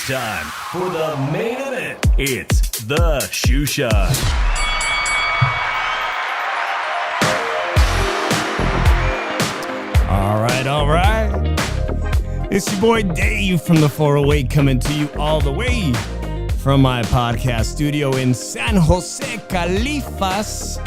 Time for the main event. It's the Shoe Shine. All right. It's your boy Dave from the 408 coming to you all the way from my podcast studio in San Jose, Califas.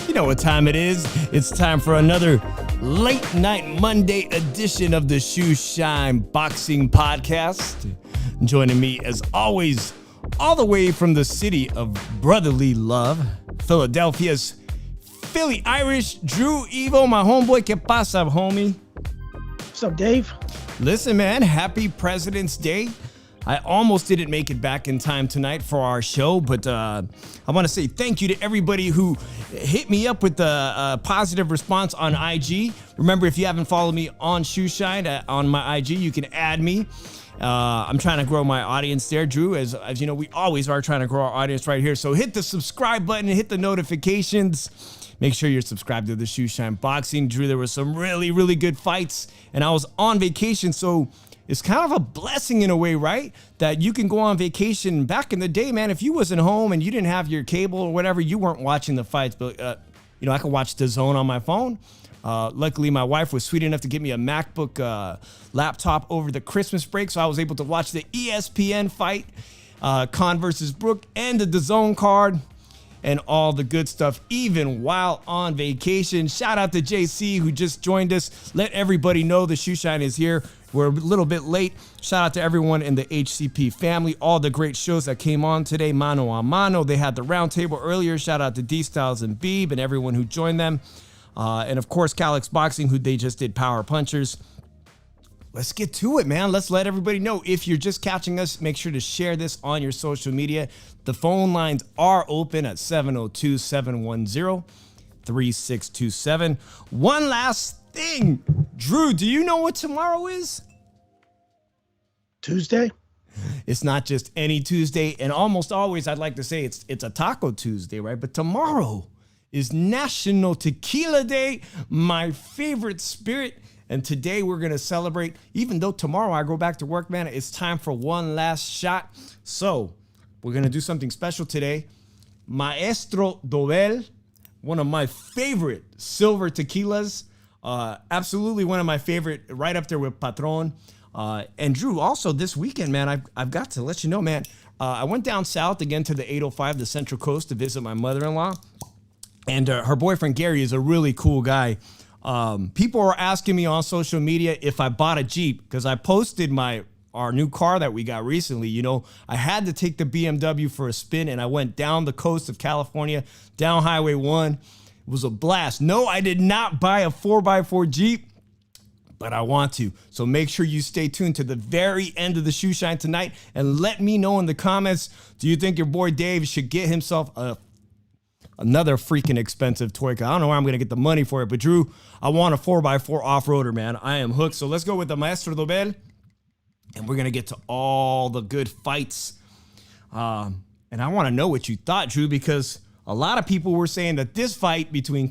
You know what time it is. It's time for another late night Monday edition of the Shoe Shine Boxing Podcast. Joining me, as always, all the way from the city of brotherly love, Philadelphia's Philly Irish Drew Evo, my homeboy. ¿Qué pasa, homie? What's up, Dave? Listen, man, happy President's Day. I almost didn't make it back in time tonight for our show, but I want to say thank you to everybody who hit me up with the positive response on IG. Remember, if you haven't followed me on Shoe Shine on my IG, you can add me. I'm trying to grow my audience there, Drew. As you know, we always are trying to grow our audience right here. So hit the subscribe button and hit the notifications. Make sure you're subscribed to the Shoe Shine Boxing. Drew, there were some really, really good fights, and I was on vacation, so it's kind of a blessing in a way, right? That you can go on vacation. Back in the day, man, if you wasn't home and you didn't have your cable or whatever, you weren't watching the fights. But, I could watch DAZN on my phone. Luckily, my wife was sweet enough to get me a MacBook laptop over the Christmas break, so I was able to watch the ESPN fight, Khan versus Brook, and the DAZN card, and all the good stuff, even while on vacation. Shout out to JC, who just joined us. Let everybody know the Shoe Shine is here. We're a little bit late. Shout out to everyone in the HCP family, all the great shows that came on today, Mano a Mano. They had the roundtable earlier. Shout out to D-Styles and Beeb and everyone who joined them. And of course, Calix Boxing, who they just did Power Punchers. Let's get to it, man. Let's let everybody know. If you're just catching us, make sure to share this on your social media. The phone lines are open at 702-710-3627. One last thing. Drew, do you know what tomorrow is? Tuesday? It's not just any Tuesday. And almost always, I'd like to say it's a Taco Tuesday, right? But tomorrow is National Tequila Day, my favorite spirit. And today we're going to celebrate, even though tomorrow I go back to work, man, it's time for one last shot. So we're going to do something special today. Maestro Dobel, one of my favorite silver tequilas. Absolutely one of my favorite, right up there with Patron. And Drew, also this weekend, man, I've got to let you know, man, I went down south again to the 805, the Central Coast, to visit my mother-in-law. And her boyfriend, Gary, is a really cool guy. People are asking me on social media if I bought a Jeep, because I posted our new car that we got recently. You know, I had to take the BMW for a spin, and I went down the coast of California, down Highway 1. It was a blast. No, I did not buy a 4x4 Jeep, but I want to. So make sure you stay tuned to the very end of the Shoe Shine tonight, and let me know in the comments, do you think your boy Dave should get himself another freaking expensive toy? I don't know where I'm going to get the money for it, but Drew, I want a 4x4 off-roader, man. I am hooked. So let's go with the Maestro Dobel, and we're going to get to all the good fights. And I want to know what you thought, Drew, because a lot of people were saying that this fight between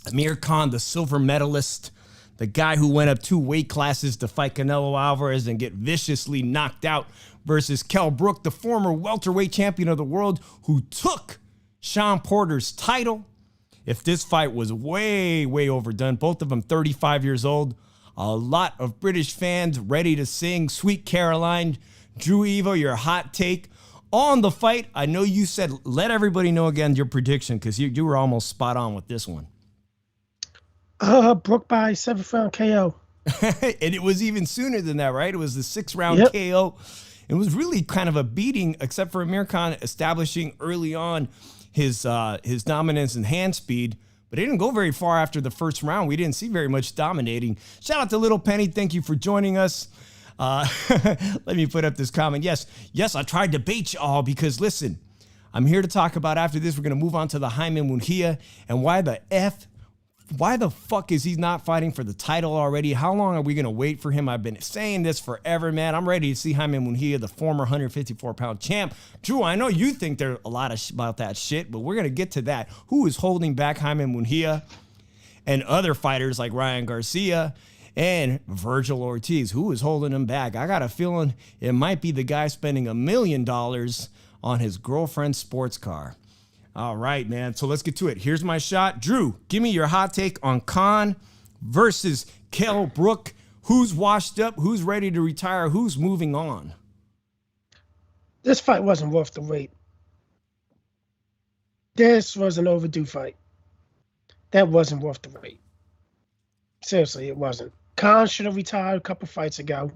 Amir Khan, the silver medalist, the guy who went up 2 weight classes to fight Canelo Alvarez and get viciously knocked out, versus Kell Brook, the former welterweight champion of the world, who took Sean Porter's title. if this fight was way, way overdone. Both of them 35 years old. A lot of British fans ready to sing Sweet Caroline. Drew Evo, your hot take on the fight. I know you said, let everybody know again your prediction, because you were almost spot on with this one. Brook by 7th round KO. And it was even sooner than that, right? It was the 6th round KO. It was really kind of a beating, except for Amir Khan establishing early on his dominance and hand speed. But it didn't go very far after the first round. We didn't see very much dominating. Shout out to Little Penny. Thank you for joining us. Let me put up this comment. Yes, I tried to bait you all because, listen, I'm here to talk about after this. We're going to move on to the Jaime Munguia and why the fuck is he not fighting for the title already? How long are we going to wait for him? I've been saying this forever, man. I'm ready to see Jaime Munguia, the former 154-pound champ. Drew, I know you think there's a lot about that shit, but we're going to get to that. Who is holding back Jaime Munguia and other fighters like Ryan Garcia and Virgil Ortiz? Who is holding him back? I got a feeling it might be the guy spending $1 million on his girlfriend's sports car. All right, man. So let's get to it. Here's my shot. Drew, give me your hot take on Khan versus Kell Brook. Who's washed up? Who's ready to retire? Who's moving on? This fight wasn't worth the wait. This was an overdue fight. That wasn't worth the wait. Seriously, it wasn't. Khan should have retired a couple fights ago.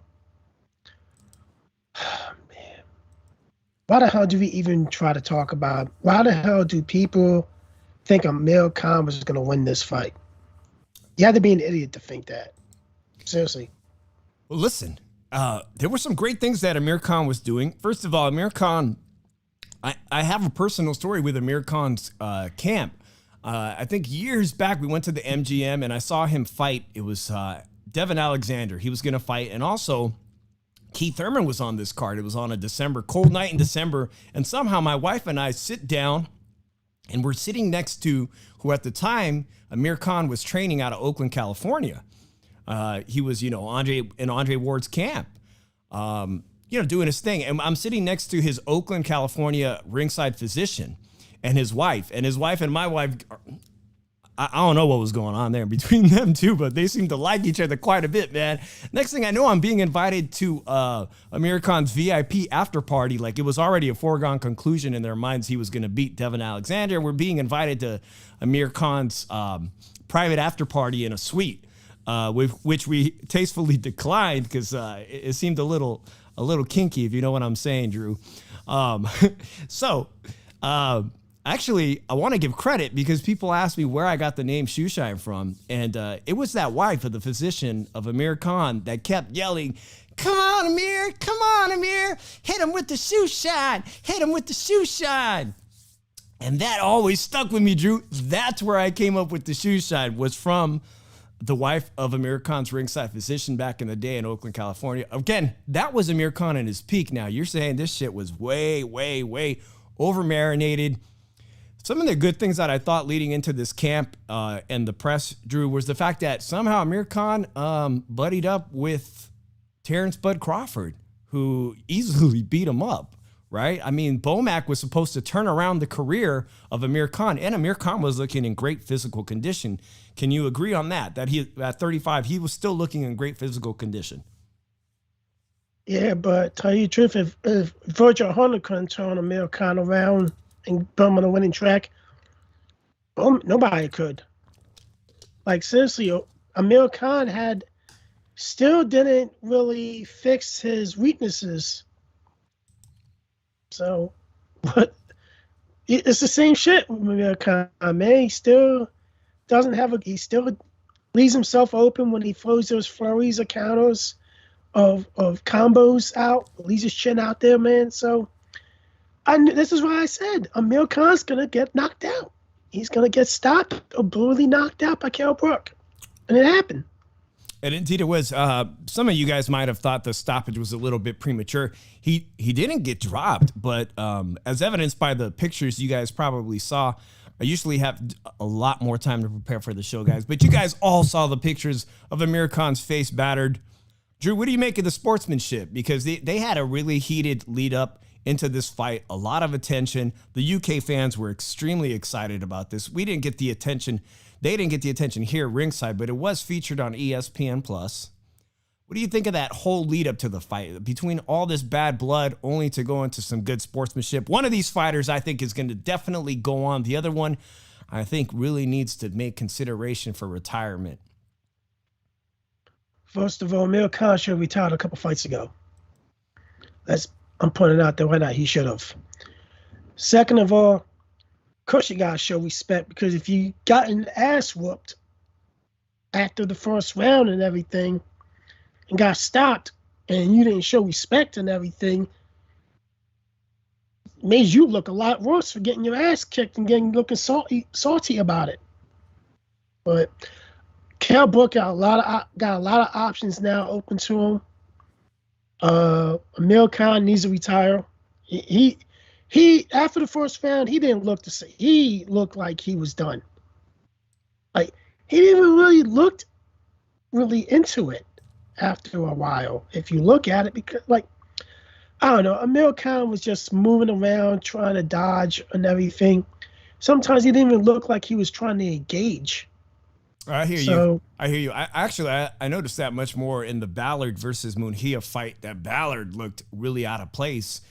Why the hell do we even try to talk about? Why the hell do people think Amir Khan was going to win this fight? You had to be an idiot to think that. Seriously. Well, listen, there were some great things that Amir Khan was doing. First of all, Amir Khan, I have a personal story with Amir Khan's camp. I think years back we went to the MGM and I saw him fight. It was Devin Alexander. He was going to fight, and also Keith Thurman was on this card. It was on a cold night in December, and somehow my wife and I sit down, and we're sitting next to who at the time Amir Khan was training out of Oakland, California. He was, Andre Ward's camp, doing his thing. And I'm sitting next to his Oakland, California ringside physician and his wife. And his wife and my wife, I don't know what was going on there between them two, but they seem to like each other quite a bit, man. Next thing I know, I'm being invited to Amir Khan's VIP after party. Like, it was already a foregone conclusion in their minds he was going to beat Devin Alexander. We're being invited to Amir Khan's private after party in a suite, which we tastefully declined because it seemed a little kinky, if you know what I'm saying, Drew. Actually, I want to give credit because people asked me where I got the name Shoeshine from. And it was that wife of the physician of Amir Khan that kept yelling, "Come on, Amir. Come on, Amir. Hit him with the shoeshine. Hit him with the shoeshine." And that always stuck with me, Drew. That's where I came up with the shoeshine, was from the wife of Amir Khan's ringside physician back in the day in Oakland, California. Again, that was Amir Khan in his peak. Now, you're saying this shit was way, way, way over-marinated. Some of the good things that I thought leading into this camp and the press, Drew, was the fact that somehow Amir Khan buddied up with Terrence Bud Crawford, who easily beat him up, right? I mean, Bomac was supposed to turn around the career of Amir Khan, and Amir Khan was looking in great physical condition. Can you agree on that? That he, at 35, he was still looking in great physical condition? Yeah, but tell you the truth, if Virgil Hunter couldn't turn Amir Khan around and put him on a winning track, nobody could. Like, seriously, Amir Khan still didn't really fix his weaknesses. So, but it's the same shit with Amir Khan, man. He still he still leaves himself open when he throws those flurries or counters of combos out, leaves his chin out there, man. So, this is why I said Amir Khan's going to get knocked out. He's going to get stopped or brutally knocked out by Kell Brook. And it happened. And indeed it was. Some of you guys might have thought the stoppage was a little bit premature. He didn't get dropped, but as evidenced by the pictures you guys probably saw, I usually have a lot more time to prepare for the show, guys. But you guys all saw the pictures of Amir Khan's face battered. Drew, what do you make of the sportsmanship? Because they had a really heated lead up into this fight. A lot of attention. The UK fans were extremely excited about this. We didn't get the attention. They didn't get the attention here ringside, but it was featured on ESPN Plus. What do you think of that whole lead up to the fight? Between all this bad blood, only to go into some good sportsmanship. One of these fighters, I think, is going to definitely go on. The other one, I think, really needs to make consideration for retirement. First of all, Amir Khan should have retired a couple fights ago. I'm pointing out that right now he should have. Second of all, of course you gotta show respect, because if you got an ass whooped after the first round and everything and got stopped and you didn't show respect and everything, made you look a lot worse for getting your ass kicked and looking salty about it. But Kell Brook got a lot of options now open to him. Amir Khan needs to retire. He after the first round, he didn't look the same. He looked like he was done. Like, he didn't even really looked really into it after a while. If you look at it, because, like, I don't know, Amir Khan was just moving around trying to dodge and everything. Sometimes he didn't even look like he was trying to engage. I hear you. I hear you. I noticed that much more in the Ballard versus Munguia fight. That Ballard looked really out of place,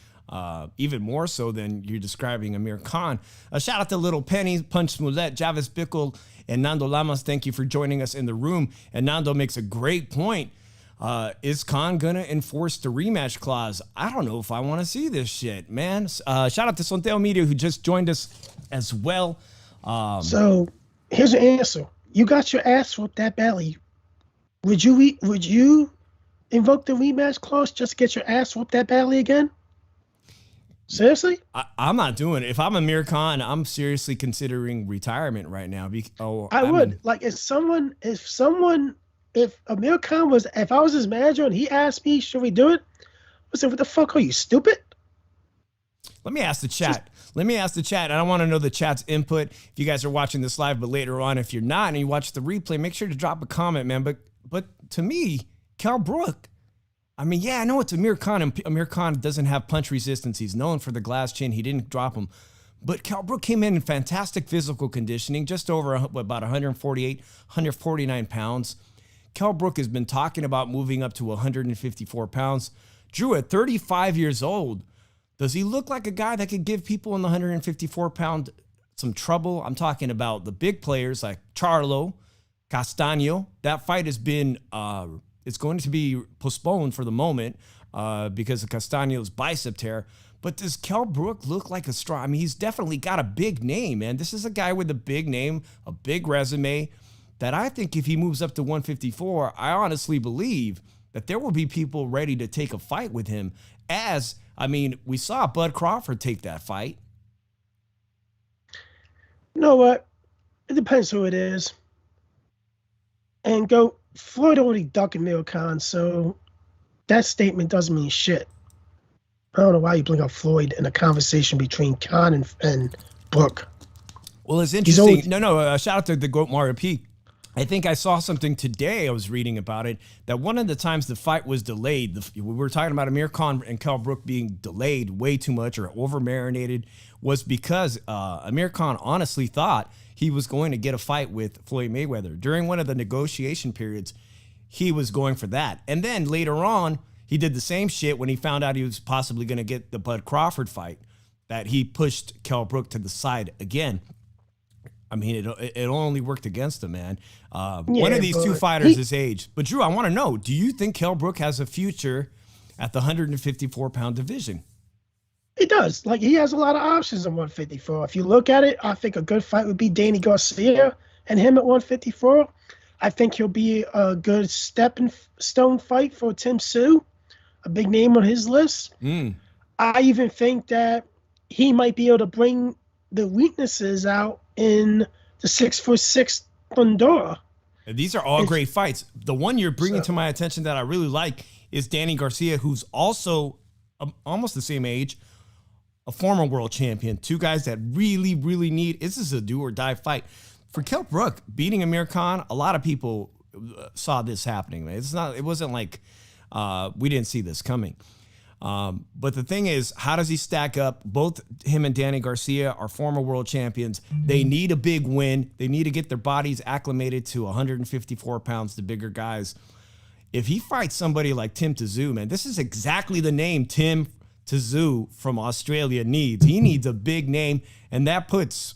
even more so than you're describing Amir Khan. A shout out to Little Penny, Punch Smollett, Javis Bickle, and Nando Lamas. Thank you for joining us in the room. And Nando makes a great point. Is Khan going to enforce the rematch clause? I don't know if I want to see this shit, man. Shout out to Sonteo Media, who just joined us as well. So here's the answer. You got your ass whooped that badly. Would you invoke the rematch clause just to get your ass whooped that badly again? Seriously? I'm not doing it. If I'm Amir Khan, I'm seriously considering retirement right now. I would. Like, if Amir Khan was, if I was his manager and he asked me, should we do it? I said, what the fuck are you, stupid? Let me ask the chat. And I want to know the chat's input. If you guys are watching this live, but later on, if you're not and you watch the replay, make sure to drop a comment, man. But to me, Kell Brook, I mean, yeah, I know it's Amir Khan, and Amir Khan doesn't have punch resistance. He's known for the glass chin. He didn't drop him. But Kell Brook came in fantastic physical conditioning, just over about 148, 149 pounds. Kell Brook has been talking about moving up to 154 pounds. Drew, at 35 years old, does he look like a guy that could give people in the 154-pound some trouble? I'm talking about the big players like Charlo, Castaño. That fight has been, it's going to be postponed for the moment because of Castaño's bicep tear. But does Kell Brook look like a strong? I mean, he's definitely got a big name, man. This is a guy with a big name, a big resume, that I think if he moves up to 154, I honestly believe that there will be people ready to take a fight with him. We saw Bud Crawford take that fight. You know what? It depends who it is. And Floyd already ducked Amir Khan, so that statement doesn't mean shit. I don't know why you bring up Floyd in a conversation between Khan and Brook. Well, it's interesting. Shout out to the GOAT Mario P. I think I saw something today, I was reading about it, that one of the times the fight was delayed, we were talking about Amir Khan and Kell Brook being delayed way too much or over-marinated, was because Amir Khan honestly thought he was going to get a fight with Floyd Mayweather. During one of the negotiation periods, he was going for that. And then later on, he did the same shit when he found out he was possibly going to get the Bud Crawford fight, that he pushed Kell Brook to the side again. I mean, it only worked against him, man. One of these two fighters is age. But, Drew, I want to know, do you think Kell Brook has a future at the 154-pound division? He does. Like, he has a lot of options at 154. If you look at it, I think a good fight would be Danny Garcia and him at 154. I think he'll be a good stepping stone fight for Tim Tszyu, a big name on his list. I even think that he might be able to bring the weaknesses out in the 6'6" Thundura. These are all great fights. The one you're bringing to my attention that I really like is Danny Garcia, who's also almost the same age, a former world champion. Two guys that really, really need. This is a do or die fight. For Kell Brook beating Amir Khan, a lot of people saw this happening. It wasn't like we didn't see this coming. But the thing is, how does he stack up? Both him and Danny Garcia are former world champions. They need a big win. They need to get their bodies acclimated to 154 pounds, the bigger guys. If he fights somebody like Tim Tszyu, man, this is exactly the name Tim Tszyu from Australia needs. He needs a big name, and that puts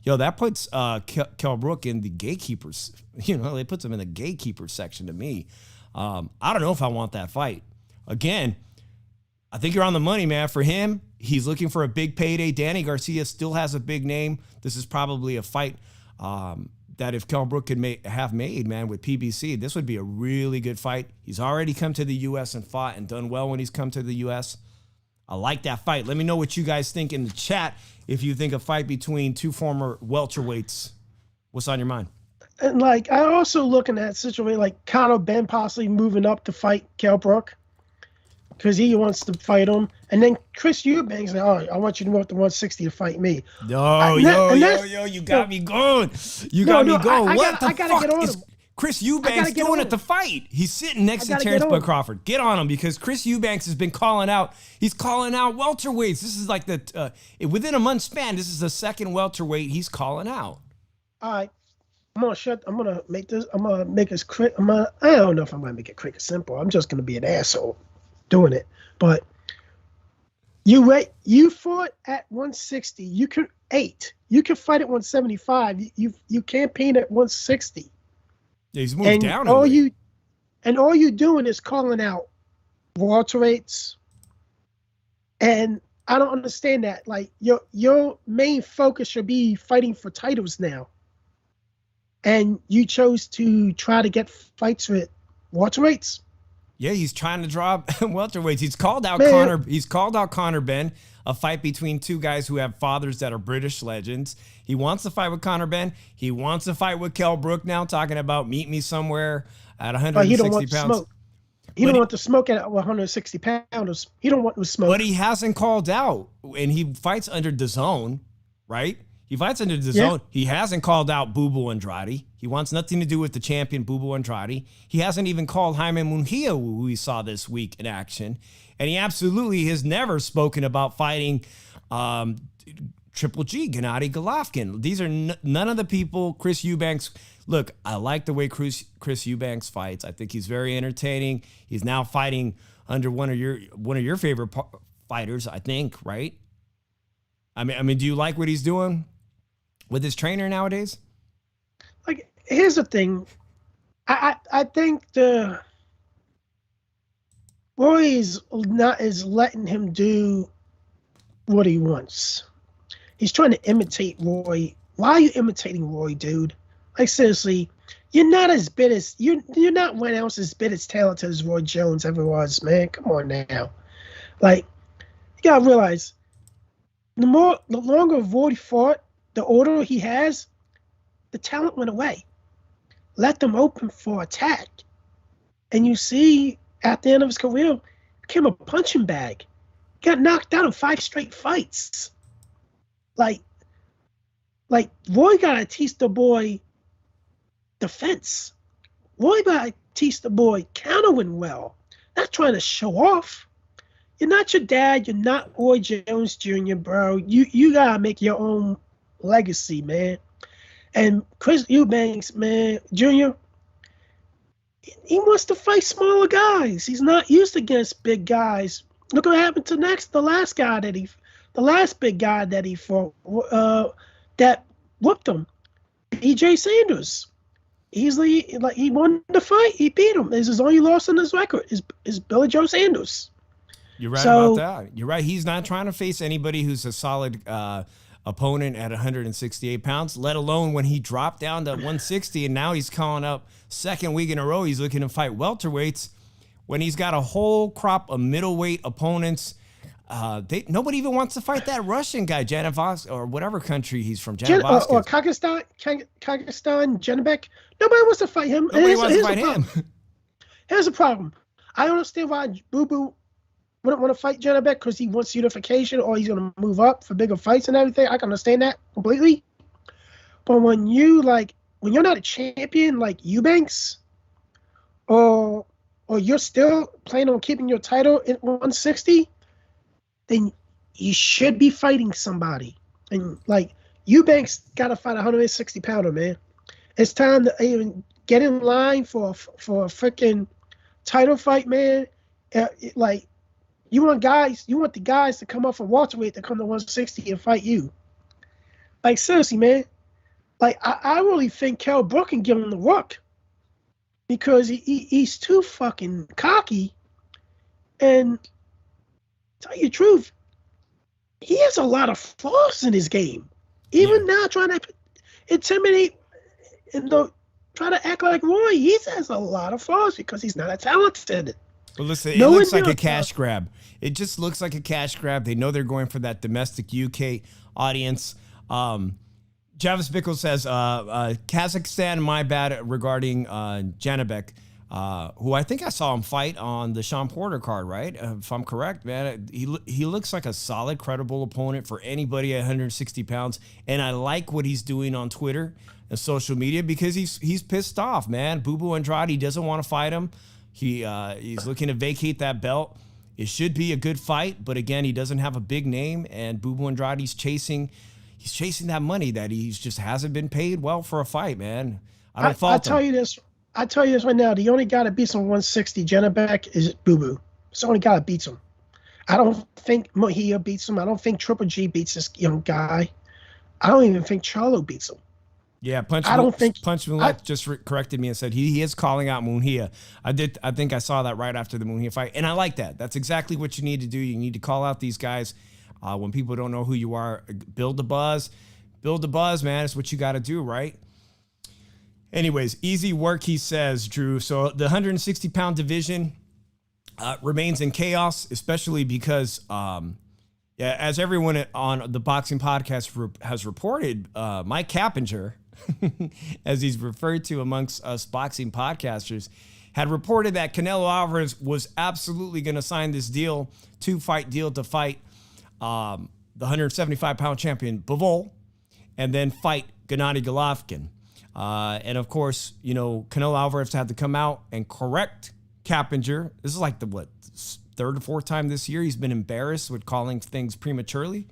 Kell Brook in the gatekeepers. It puts him in the gatekeeper section to me. I don't know if I want that fight. Again, I think you're on the money, man. For him, he's looking for a big payday. Danny Garcia still has a big name. This is probably a fight that if Kell Brook could have made, man, with PBC, this would be a really good fight. He's already come to the U.S. and fought and done well when he's come to the U.S. I like that fight. Let me know what you guys think in the chat if you think a fight between two former welterweights. What's on your mind? And, I also looking at situation like Conor Ben possibly moving up to fight Kell Brook because he wants to fight him. And then Chris Eubanks, I want you to move up to 160 to fight me. You got me going. You got me going. What the fuck is Chris Eubanks doing at the fight? He's sitting next to Terrence Bud Crawford. Get on him because Chris Eubanks has been calling out. He's calling out welterweights. This is like within a month span, this is the second welterweight he's calling out. All right. I'm gonna make this quick. I don't know if I'm gonna make it quick or simple. I'm just gonna be an asshole doing it. But you fought at 160. You could fight at 175. You campaign at 160. Yeah, he's moved down. All you doing is calling out welterweights. And I don't understand that. Like your main focus should be fighting for titles now. And you chose to try to get fights with welterweights? Yeah, he's trying to drop welterweights. He's called out Conor. He's called out Conor Ben, a fight between two guys who have fathers that are British legends. He wants to fight with Conor Ben. He wants to fight with Kell Brook now, talking about meet me somewhere at 160 pounds. Smoke. He don't want to smoke at 160 pounds. He don't want to smoke. But he hasn't called out, and he fights under DAZN, right? He fights under DAZN. Yeah. He hasn't called out Bubu Andrade. He wants nothing to do with the champion, Bubu Andrade. He hasn't even called Jaime Munguia, who we saw this week in action. And he absolutely has never spoken about fighting Triple G, Gennady Golovkin. These are none of the people Chris Eubanks. Look, I like the way Chris Eubanks fights. I think he's very entertaining. He's now fighting under one of your favorite fighters, I think, right? I mean, do you like what he's doing with his trainer nowadays? Like, here's the thing. I think Roy is letting him do what he wants. He's trying to imitate Roy. Why are you imitating Roy, dude? Like, seriously, you're not as big as you're not 1 ounce as big as talented as Roy Jones ever was, man. Come on now. Like, you gotta realize, the longer Roy fought, the older he has, the talent went away. Let them open for attack. And you see, at the end of his career, became a punching bag. Got knocked out in 5 straight fights. Like Roy gotta teach the boy defense. Roy gotta teach the boy countering well. Not trying to show off. You're not your dad. You're not Roy Jones Jr., bro. You gotta make your own legacy, man. And Chris Eubanks, man, Jr., he wants to fight smaller guys. He's not used against big guys. Look what happened to the last big guy that he fought, that whooped him, BJ Sanders. Easily, like, he won the fight. He beat him. This is his only loss on his record. Is Billy Joe Sanders. You're right about that. You're right. He's not trying to face anybody who's a solid opponent at 168 pounds, let alone when he dropped down to 160, and now he's calling up second week in a row. He's looking to fight welterweights when he's got a whole crop of middleweight opponents. Nobody even wants to fight that Russian guy, Janivas, or whatever country he's from. Or Kyrgyzstan, Janibek. Nobody wants to fight him. Nobody wants to fight him. Here's the problem. I understand why Boo wouldn't want to fight Janibek, because he wants unification, or he's going to move up for bigger fights and everything. I can understand that completely. But when you're not a champion like Eubanks or or you're still planning on keeping your title at 160, then you should be fighting somebody. And like Eubanks got to fight a 160-pounder, man. It's time to even get in line for a freaking title fight, man. Like you want the guys to come up from welterweight to come to 160 and fight you. Like seriously, man. Like I really think Kell Brook can give him the work because he's too fucking cocky. And tell you the truth, he has a lot of flaws in his game. Even now, trying to intimidate and try to act like Roy, he has a lot of flaws because he's not that talented. Well, listen, it looks like a cash grab. It just looks like a cash grab. They know they're going for that domestic UK audience. Javis Bickle says, Kazakhstan, my bad regarding Janibek, who I think I saw him fight on the Sean Porter card, right? If I'm correct, man. He looks like a solid, credible opponent for anybody at 160 pounds. And I like what he's doing on Twitter and social media because he's pissed off, man. Bubu Andrade doesn't want to fight him. He's looking to vacate that belt. It should be a good fight, but again, he doesn't have a big name, and Bubu Andrade's chasing that money that he just hasn't been paid well for a fight, man. I don't fault him. I tell you this right now. The only guy that beats him 160, Janibek, is Bubu. It's the only guy that beats him. I don't think Munguia beats him. I don't think Triple G beats this young guy. I don't even think Charlo beats him. Yeah, Punch Moulette just corrected me and said he is calling out Munguia. I think I saw that right after the Munguia fight, and I like that. That's exactly what you need to do. You need to call out these guys when people don't know who you are. Build the buzz, man. It's what you got to do, right? Anyways, easy work, he says, Drew. So the 160-pound division remains in chaos, especially because, as everyone on the boxing podcast has reported, Mike Cappinger, as he's referred to amongst us boxing podcasters, had reported that Canelo Alvarez was absolutely going to sign this deal, 2-fight deal to fight the 175-pound champion Bivol and then fight Gennady Golovkin. And of course, Canelo Alvarez had to come out and correct Cappinger. This is like the third or fourth time this year he's been embarrassed with calling things prematurely.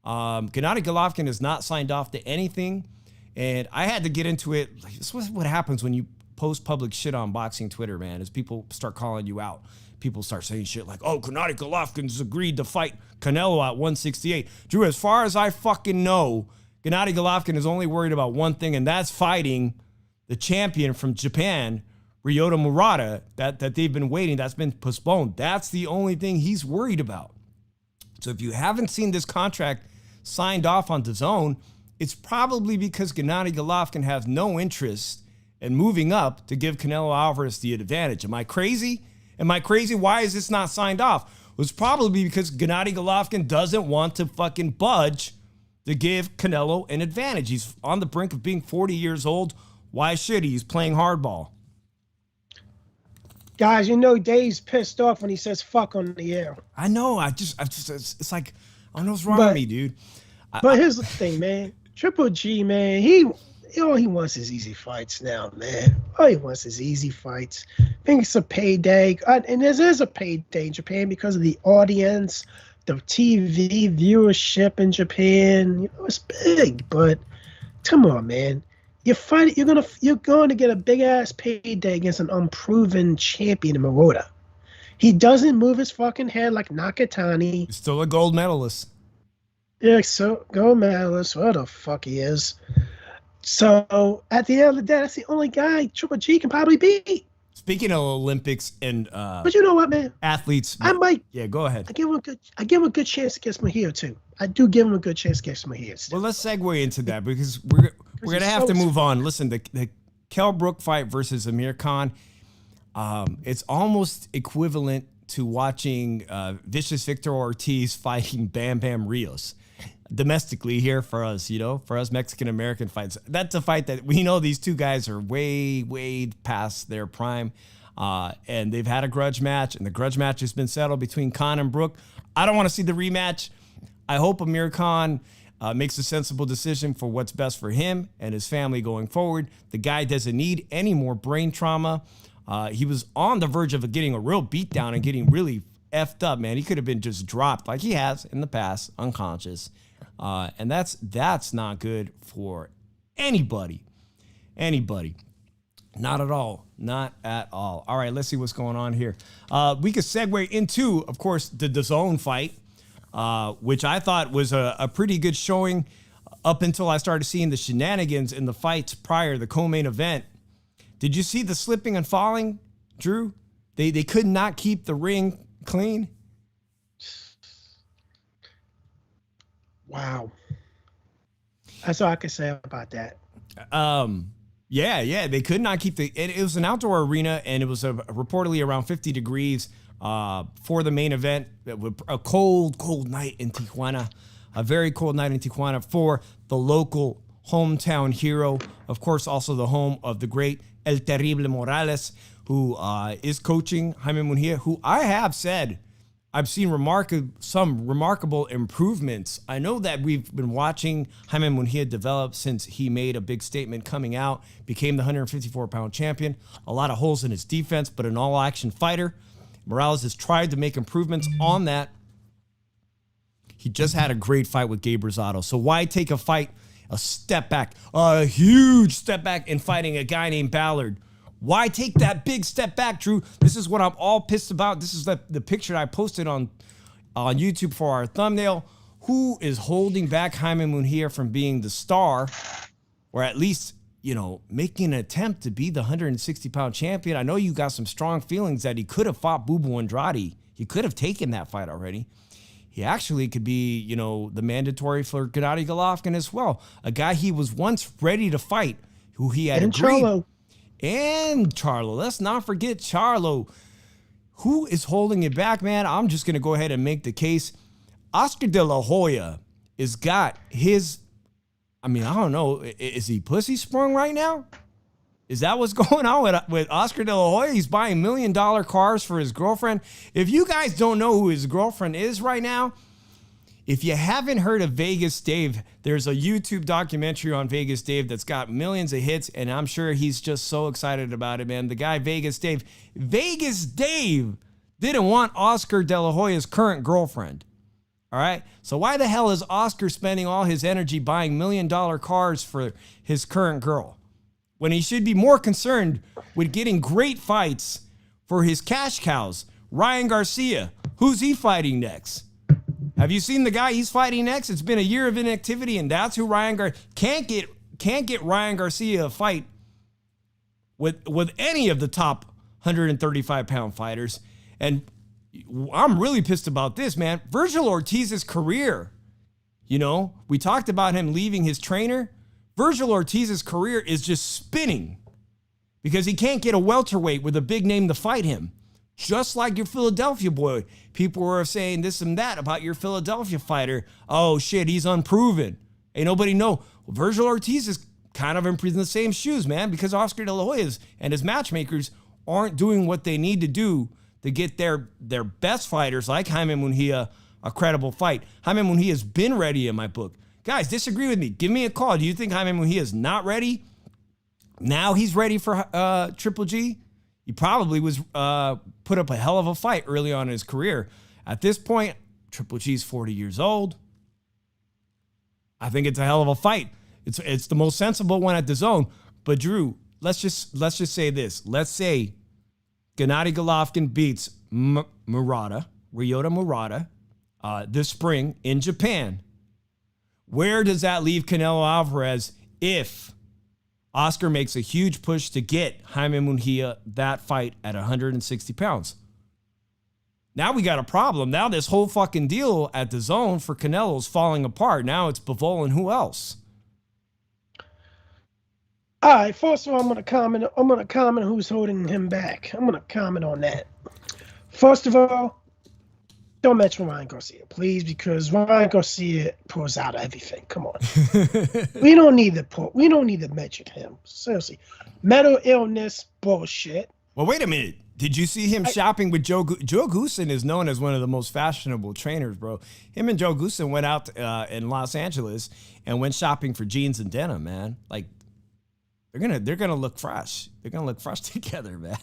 Gennady Golovkin is not signed off to anything. And I had to get into it. This is what happens when you post public shit on boxing Twitter, man, is people start calling you out. People start saying shit like, oh, Gennady Golovkin's agreed to fight Canelo at 168. Drew, as far as I fucking know, Gennady Golovkin is only worried about one thing, and that's fighting the champion from Japan, Ryota Murata, that they've been waiting. That's been postponed. That's the only thing he's worried about. So if you haven't seen this contract signed off on DAZN, it's probably because Gennady Golovkin has no interest in moving up to give Canelo Alvarez the advantage. Am I crazy? Why is this not signed off? Well, it's probably because Gennady Golovkin doesn't want to fucking budge to give Canelo an advantage. He's on the brink of being 40 years old. Why should he? He's playing hardball. Guys, Dave's pissed off when he says fuck on the air. I know. It's like, I don't know what's wrong with me, dude. But here's the thing, man. Triple G, man, he wants is easy fights now, man. All he wants is easy fights. I think it's a payday. And there is a payday in Japan because of the audience, the TV viewership in Japan. It's big, but come on, man. You're going to get a big ass payday against an unproven champion in Murata. He doesn't move his fucking head like Nakatani. He's still a gold medalist. Yeah, so gold medalist, what the fuck he is. So at the end of the day, that's the only guy Triple G can probably beat. Speaking of Olympics and but you know what, man? Athletes. Go ahead. I give him a good chance against Munguia too. I do give him a good chance against Munguia. Well, let's segue into that because we're gonna have to move on. Listen, the Kell Brook fight versus Amir Khan, it's almost equivalent to watching Vicious Victor Ortiz fighting Bam Bam Rios. Domestically here for us, for us Mexican-American fights. That's a fight that we know these two guys are way, way past their prime. And they've had a grudge match, and the grudge match has been settled between Khan and Brook. I don't want to see the rematch. I hope Amir Khan makes a sensible decision for what's best for him and his family going forward. The guy doesn't need any more brain trauma. He was on the verge of getting a real beatdown and getting really effed up, man. He could have been just dropped like he has in the past, unconscious. And that's not good for anybody. Anybody. Not at all. Not at all. All right, let's see what's going on here. We could segue into, of course, the DAZN fight, which I thought was a pretty good showing up until I started seeing the shenanigans in the fights prior, the co-main event. Did you see the slipping and falling, Drew? They could not keep the ring clean. Wow. That's all I can say about that. Yeah, they could not keep it was an outdoor arena, and it was reportedly around 50 degrees for the main event. A cold night in Tijuana, a very cold night in Tijuana for the local hometown hero. Of course, also the home of the great El Terrible Morales, who is coaching Jaime Munguia, who I have said I've seen some remarkable improvements. I know that we've been watching Jaime Munguia develop since he made a big statement coming out, became the 154-pound champion. A lot of holes in his defense, but an all-action fighter. Morales has tried to make improvements on that. He just had a great fight with Gabe Rosado. So why take a step back, a huge step back in fighting a guy named Ballard? Why take that big step back, Drew? This is what I'm all pissed about. This is the picture I posted on YouTube for our thumbnail. Who is holding back Jaime Munguia from being the star, or at least, making an attempt to be the 160-pound champion? I know you got some strong feelings that he could have fought Bubu Andrade. He could have taken that fight already. He actually could be, the mandatory for Gennady Golovkin as well. A guy he was once ready to fight, who he had agreed. Charlo. And Charlo. Let's not forget Charlo. Who is holding it back, man? I'm just going to go ahead and make the case. Oscar De La Hoya has got his, I don't know, is he pussy sprung right now? Is that what's going on with Oscar De La Hoya? He's buying $1 million cars for his girlfriend. If you guys don't know who his girlfriend is right now, if you haven't heard of Vegas Dave, there's a YouTube documentary on Vegas Dave that's got millions of hits, and I'm sure he's just so excited about it, man. The guy Vegas Dave didn't want Oscar De La Hoya's current girlfriend. All right? So why the hell is Oscar spending all his energy buying $1 million cars for his current girl, when he should be more concerned with getting great fights for his cash cows? Ryan Garcia, who's he fighting next? Have you seen the guy he's fighting next? It's been a year of inactivity, and that's who Ryan Garcia can't get Ryan Garcia a fight with any of the top 135-pound fighters. And I'm really pissed about this, man. Virgil Ortiz's career, we talked about him leaving his trainer. Virgil Ortiz's career is just spinning because he can't get a welterweight with a big name to fight him. Just like your Philadelphia boy. People were saying this and that about your Philadelphia fighter. Oh, shit, he's unproven. Ain't nobody know. Well, Virgil Ortiz is kind of in the same shoes, man, because Oscar De La Hoya and his matchmakers aren't doing what they need to do to get their best fighters like Jaime Munguia a credible fight. Jaime Munguia has been ready in my book. Guys, disagree with me. Give me a call. Do you think Jaime Munguia is not ready? Now he's ready for Triple G? He probably was put up a hell of a fight early on in his career. At this point, Triple G's 40 years old. I think it's a hell of a fight. It's the most sensible one at DAZN. But Drew, let's just say this. Let's say Gennady Golovkin beats Ryota Murata this spring in Japan. Where does that leave Canelo Alvarez if Oscar makes a huge push to get Jaime Munguia that fight at 160 pounds? Now we got a problem. Now this whole fucking deal at DAZN for Canelo is falling apart. Now it's Bivol and who else? All right, first of all, I'm gonna comment who's holding him back. I'm gonna comment on that. First of all, don't mention Ryan Garcia, please, because Ryan Garcia pulls out everything. Come on. we don't need to mention him. Seriously. Mental illness, bullshit. Well, wait a minute. Did you see him shopping with Joe Goosen? Is known as one of the most fashionable trainers, bro. Him and Joe Goosen went out in Los Angeles and went shopping for jeans and denim, man. Like, they're gonna look fresh. They're gonna look fresh together, man.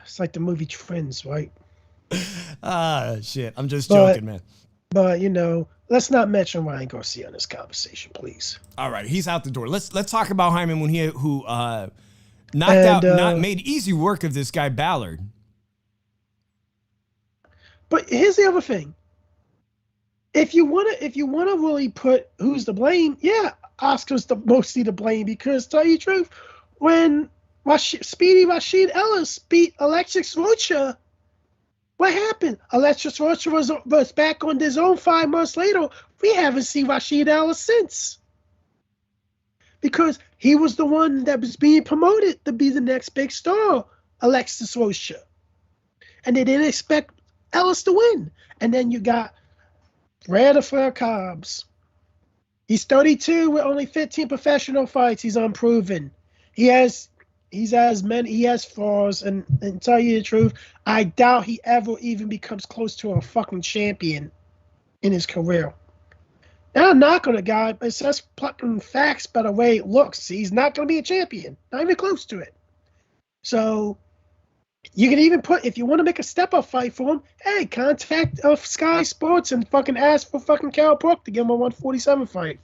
It's like the movie Twins, right? Shit. I'm just joking, man. But let's not mention Ryan Garcia in this conversation, please. All right, he's out the door. Let's talk about Jaime Munguia, who made easy work of this guy Ballard. But here's the other thing. If you wanna really put who's to blame, yeah, Oscar's mostly to blame, because tell you the truth, when Speedy Rashid Ellis beat Alexis Rocha, what happened? Alexis Rocha was back on his own 5 months later. We haven't seen Rashid Ellis since. Because he was the one that was being promoted to be the next big star, Alexis Rocha. And they didn't expect Ellis to win. And then you got Brad Cobbs. He's 32 with only 15 professional fights. He's unproven. He has flaws, and tell you the truth, I doubt he ever even becomes close to a fucking champion in his career. Now, I'm not going to guy, but it's just fucking facts by the way it looks. He's not going to be a champion, not even close to it. So you can even put, if you want to make a step-up fight for him, hey, contact Sky Sports and fucking ask for fucking Carl Brook to give him a 147 fight.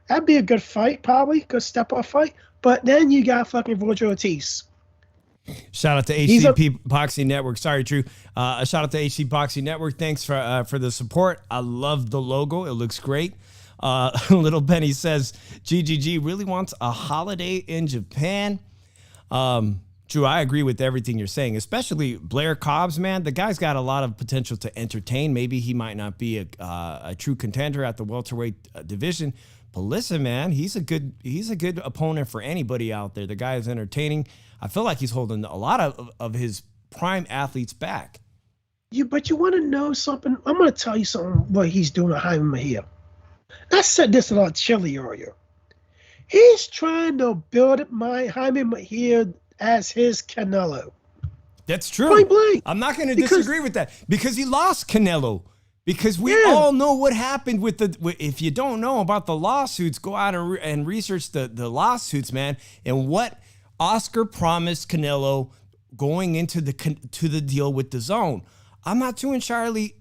That'd be a good fight, probably, good step-up fight. But then you got fucking Virgil Ortiz. Shout out to HC Boxing Network. Sorry, Drew. Shout out to HC Boxing Network. Thanks for the support. I love the logo. It looks great. Little Benny says, GGG really wants a holiday in Japan. Drew, I agree with everything you're saying, especially Blair Cobbs, man. The guy's got a lot of potential to entertain. Maybe he might not be a true contender at the welterweight division. But listen, man, he's a good opponent for anybody out there. The guy is entertaining. I feel like he's holding a lot of his prime athletes back. But you want to know something? I'm going to tell you something what he's doing at Jaime Munguia. I said this a lot chilly earlier. He's trying to build my Jaime Munguia as his Canelo. That's true. Point blank. I'm not going to disagree with that, because he lost Canelo. Because we all know what happened with if you don't know about the lawsuits, go out and research the lawsuits, man, and what Oscar promised Canelo going into the deal with DAZN. I'm not too entirely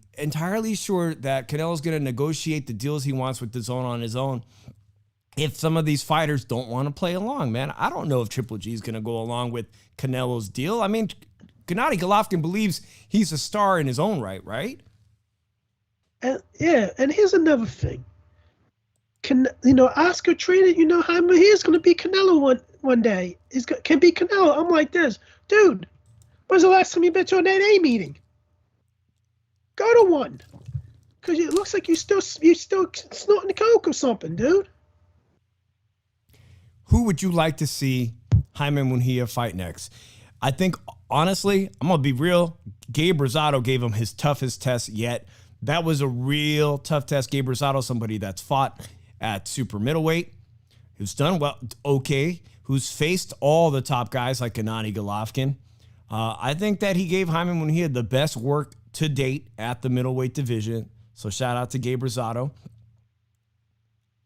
sure that Canelo's going to negotiate the deals he wants with DAZN on his own if some of these fighters don't want to play along, man. I don't know if Triple G is going to go along with Canelo's deal. I mean, Gennady Golovkin believes he's a star in his own right? And here's another thing. Oscar treated, Jaime Munguia's going to be Canelo one day. Can be Canelo. I'm like this, dude. When's the last time you been to an AA meeting? Go to one, because it looks like you still snorting the coke or something, dude. Who would you like to see Jaime Munguia fight next? I think, honestly, I'm gonna be real. Gabe Rosado gave him his toughest test yet. That was a real tough test. Gabe Rosado, somebody that's fought at super middleweight, who's done well, okay, who's faced all the top guys like Gennady Golovkin. I think that he gave Jaime Munguia the best work to date at the middleweight division. So shout out to Gabe Rosado.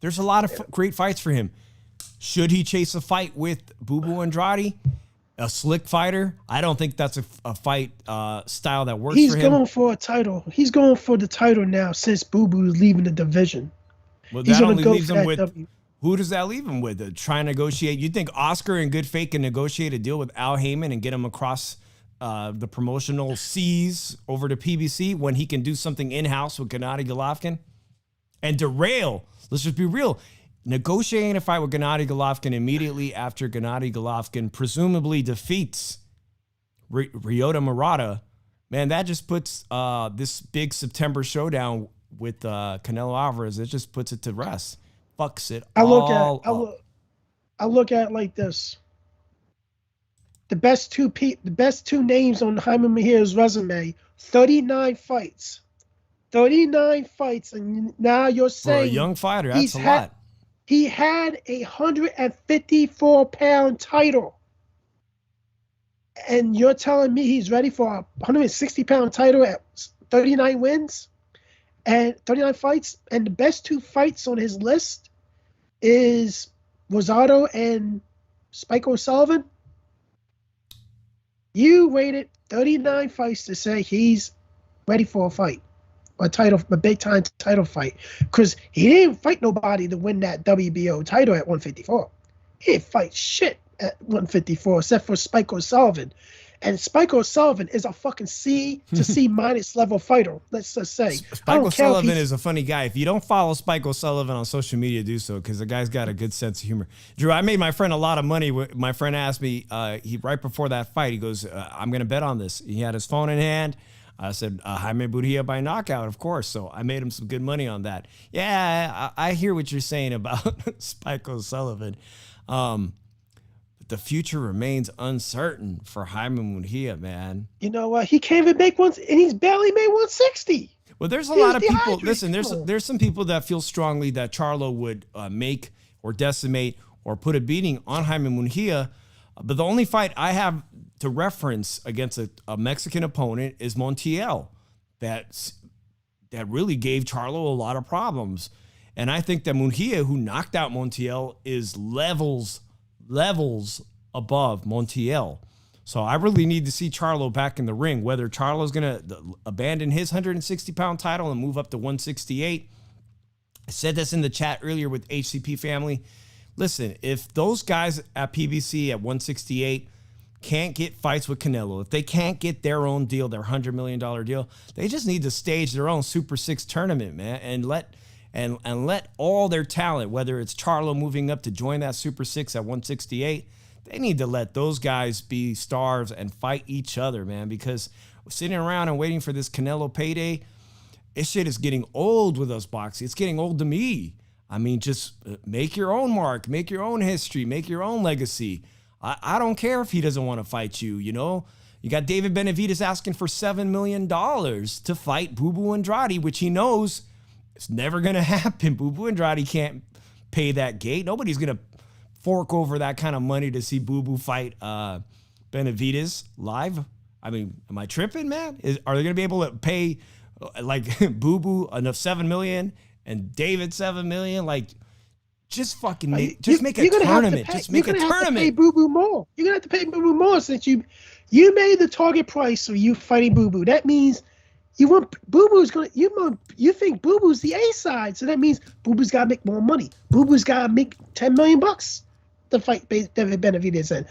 There's a lot of great fights for him. Should he chase a fight with Bubu Andrade? A slick fighter? I don't think that's a fight style that works for him. He's going for a title. He's going for the title now since Boo Boo is leaving the division. Well, that only leaves him with who does that leave him with? Try and negotiate. You think Oscar in good faith can negotiate a deal with Al Heyman and get him across the promotional seas over to PBC when he can do something in-house with Gennady Golovkin? And derail, let's just be real, negotiating a fight with Gennady Golovkin immediately after Gennady Golovkin presumably defeats Ryota Murata, man, that just puts this big September showdown with Canelo Alvarez, it just puts it to rest. Fucks it I look at it like this. The best two names on Jaime Munguia's resume, 39 fights. 39 fights, and now you're saying for a young fighter, that's a lot. He had a 154-pound title. And you're telling me he's ready for a 160-pound title at 39 wins and 39 fights? And the best two fights on his list is Rosado and Spike O'Sullivan. You waited 39 fights to say he's ready for a fight, a big time title fight, because he didn't fight nobody to win that WBO title at 154. He didn't fight shit at 154 except for Spike O'Sullivan. And Spike O'Sullivan is a fucking C to C minus level fighter. Let's just say. Spike O'Sullivan is a funny guy. If you don't follow Spike O'Sullivan on social media, do so, because the guy's got a good sense of humor. Drew, I made my friend a lot of money. My friend asked me, right before that fight, he goes, I'm going to bet on this. He had his phone in hand. I said, Jaime Munguia by knockout, of course. So I made him some good money on that. Yeah, I hear what you're saying about Spike O'Sullivan. The future remains uncertain for Jaime Munguia, man. You know what? He can't even make one, and he's barely made 160. Well, there's a lot of people. Listen, there's some people that feel strongly that Charlo would make or decimate or put a beating on Jaime Munguia. But the only fight I have to reference against a Mexican opponent is Montiel. That really gave Charlo a lot of problems. And I think that Munguia, who knocked out Montiel, is levels above Montiel. So I really need to see Charlo back in the ring, whether Charlo's going to abandon his 160-pound title and move up to 168. I said this in the chat earlier with HCP family. Listen, if those guys at PBC at 168 can't get fights with Canelo, if they can't get their own deal, their $100 million deal, they just need to stage their own Super 6 tournament, man, and let all their talent, whether it's Charlo moving up to join that Super 6 at 168, they need to let those guys be stars and fight each other, man, because sitting around and waiting for this Canelo payday, this shit is getting old with us boxing. It's getting old to me. I mean, just make your own mark, make your own history, make your own legacy. I don't care if he doesn't want to fight you, you know? You got David Benavidez asking for $7 million to fight Boo Boo Andrade, which he knows it's never going to happen. Boo Boo Andrade can't pay that gate. Nobody's going to fork over that kind of money to see Boo Boo fight Benavidez live. I mean, am I tripping, man? Are they going to be able to pay like Boo Boo enough $7 million and David $7 million? Like, just fucking make a tournament. Just make a tournament. Have to pay Boo Boo more. You're gonna have to pay Boo Boo more since you made the target price of you fighting Boo Boo. That means you want Boo Boo's gonna you think Boo Boo's the A side, so that means Boo Boo's gotta make more money. Boo Boo's gotta make $10 million to fight David Benavidez. And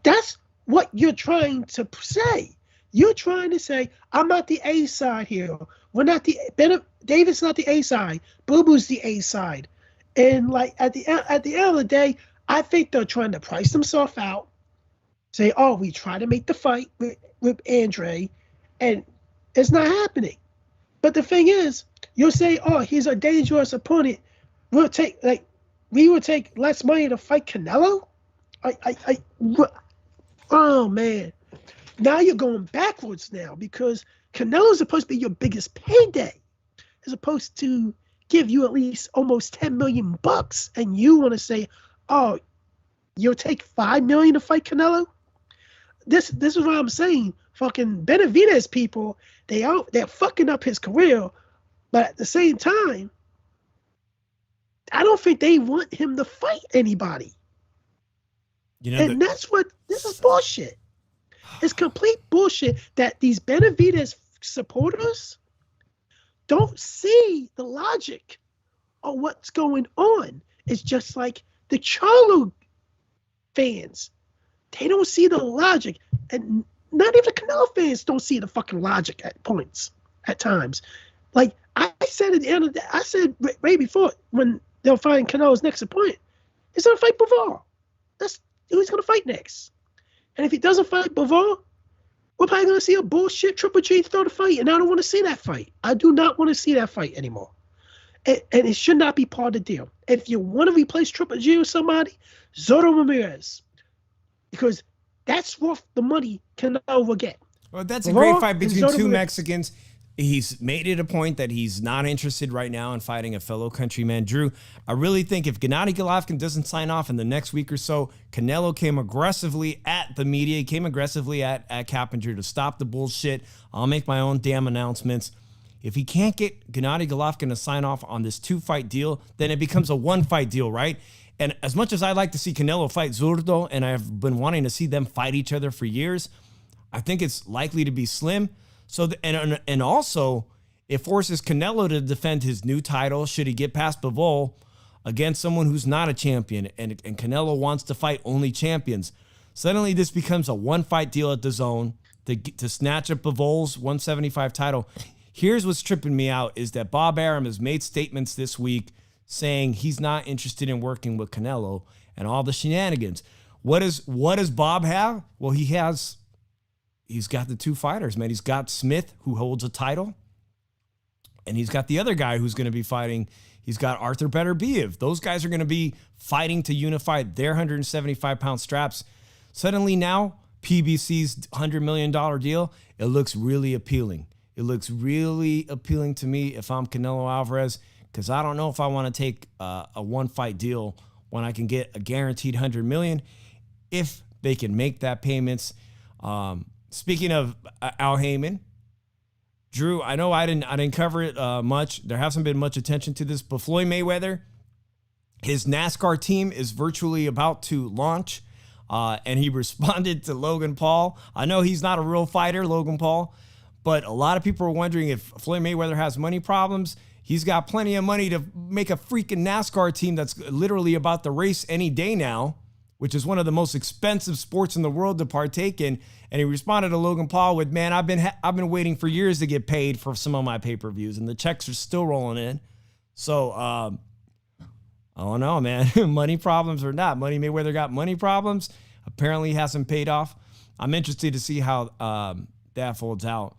that's what you're trying to say. You're trying to say, I'm not the A side here. We're not David's not the A side. Boo Boo's the A side. And like at the end of the day, I think they're trying to price themselves out. Say, oh, we try to make the fight with Andre, and it's not happening. But the thing is, you'll say, oh, he's a dangerous opponent. We would take less money to fight Canelo. Oh man. Now you're going backwards now because Canelo's supposed to be your biggest payday, as opposed to give you at least almost $10 million, and you want to say, oh, you'll take $5 million to fight Canelo? This is what I'm saying. Fucking Benavidez people, they're fucking up his career, but at the same time, I don't think they want him to fight anybody. And this is bullshit. It's complete bullshit that these Benavidez supporters don't see the logic of what's going on. It's just like the Charlo fans. They don't see the logic. And not even the Canelo fans don't see the fucking logic at points, at times. Like I said at the end of the day, I said way before when they'll find Canelo's next opponent, he's going to fight Bivol. That's who he's going to fight next. And if he doesn't fight Bivol, we're probably going to see a bullshit Triple G throw the fight, and I don't want to see that fight. I do not want to see that fight anymore. And it should not be part of the deal. If you want to replace Triple G with somebody, Zotto Ramirez, because that's worth the money Canelo will get. Well, that's a great fight between two Mexicans. He's made it a point that he's not interested right now in fighting a fellow countryman. Drew, I really think if Gennady Golovkin doesn't sign off in the next week or so, Canelo came aggressively at the media, came aggressively at Cappinger to stop the bullshit. I'll make my own damn announcements. If he can't get Gennady Golovkin to sign off on this 2-fight deal, then it becomes a 1-fight deal, right? And as much as I'd like to see Canelo fight Zurdo, and I've been wanting to see them fight each other for years, I think it's likely to be slim. So, and also, it forces Canelo to defend his new title should he get past Bivol against someone who's not a champion. And Canelo wants to fight only champions. Suddenly, this becomes a one-fight deal at the Zone to snatch up Bivol's 175 title. Here's what's tripping me out is that Bob Arum has made statements this week saying he's not interested in working with Canelo and all the shenanigans. What does Bob have? Well, he's got the two fighters, man. He's got Smith, who holds a title, and he's got the other guy who's going to be fighting. He's got Arthur Beterbiev. Those guys are going to be fighting to unify their 175-pound straps. Suddenly now, PBC's $100 million deal, it looks really appealing. It looks really appealing to me if I'm Canelo Alvarez, because I don't know if I want to take a one-fight deal when I can get a guaranteed $100 million if they can make that payments. Speaking of Al Heyman, Drew, I know I didn't cover it much. There hasn't been much attention to this, but Floyd Mayweather, his NASCAR team is virtually about to launch, and he responded to Logan Paul. I know he's not a real fighter, Logan Paul, but a lot of people are wondering if Floyd Mayweather has money problems. He's got plenty of money to make a freaking NASCAR team that's literally about to race any day now, which is one of the most expensive sports in the world to partake in. And he responded to Logan Paul with, "Man, I've been waiting for years to get paid for some of my pay-per-views, and the checks are still rolling in." So, I don't know, man. Money problems or not. Mayweather got money problems. Apparently hasn't paid off. I'm interested to see how that folds out.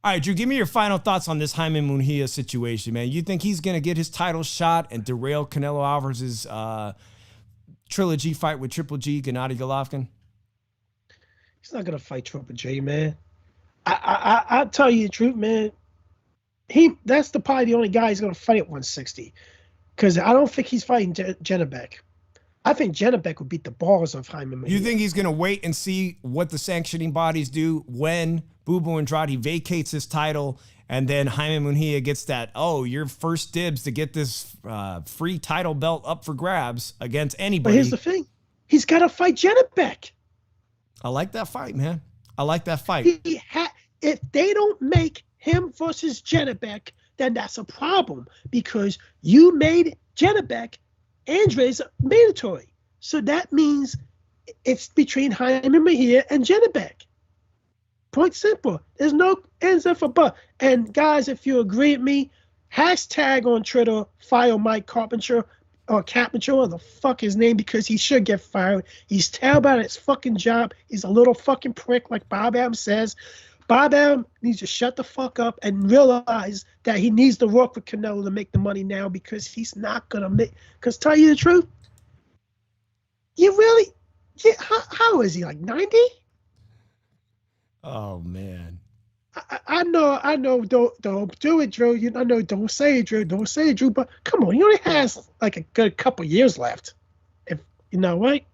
All right, Drew, give me your final thoughts on this Jaime Munguia situation, man. You think he's going to get his title shot and derail Canelo Alvarez's trilogy fight with Triple G, Gennady Golovkin? He's not going to fight Triple G, man. I'll tell you the truth, man. That's probably the only guy he's going to fight at 160, because I don't think he's fighting Janabek. I think Janabek would beat the balls of Jaime Munguia. You think he's going to wait and see what the sanctioning bodies do when Bubu Andrade vacates his title, and then Jaime Munguia gets that, your first dibs to get this free title belt up for grabs against anybody? But here's the thing. He's got to fight Janabek. I like that fight, man. I like that fight. If they don't make him versus Janabek, then that's a problem, because you made Janabek Andres mandatory. So that means it's between Jaime Munguia and Janabek. Point simple. There's no ends if a but. And guys, if you agree with me, hashtag on Twitter, fire Mike Carpenter or Carpenter, or the fuck his name, because he should get fired. He's terrible at his fucking job. He's a little fucking prick, like Bob Arum says. Bob Arum needs to shut the fuck up and realize that he needs to work with Canelo to make the money now, because he's not gonna make. Because tell you the truth, how is he, like 90? Oh man. I know. Don't do it, Drew. I know. Don't say it, Drew. Don't say it, Drew. But come on, he only has like a good couple years left. If you know, right?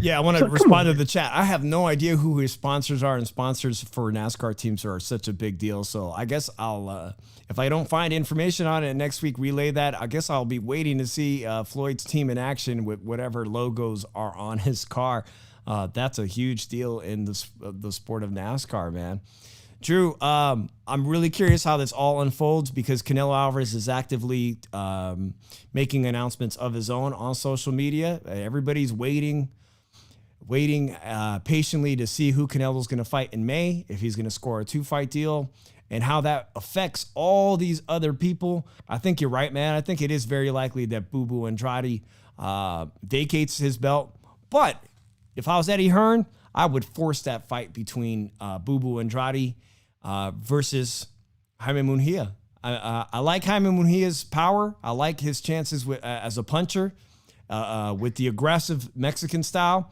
Yeah, I want to respond to the chat. I have no idea who his sponsors are, and sponsors for NASCAR teams are such a big deal. So I guess I'll, if I don't find information on it next week, relay that. I guess I'll be waiting to see Floyd's team in action with whatever logos are on his car. That's a huge deal in the sport of NASCAR, man. Drew, I'm really curious how this all unfolds, because Canelo Alvarez is actively making announcements of his own on social media. Everybody's waiting patiently to see who Canelo's going to fight in May, if he's going to score a 2-fight deal, and how that affects all these other people. I think you're right, man. I think it is very likely that Bubu Andrade vacates his belt. But if I was Eddie Hearn, I would force that fight between Bubu Andrade versus Jaime Munguia. I like Jaime Munguia's power. I like his chances as a puncher with the aggressive Mexican style.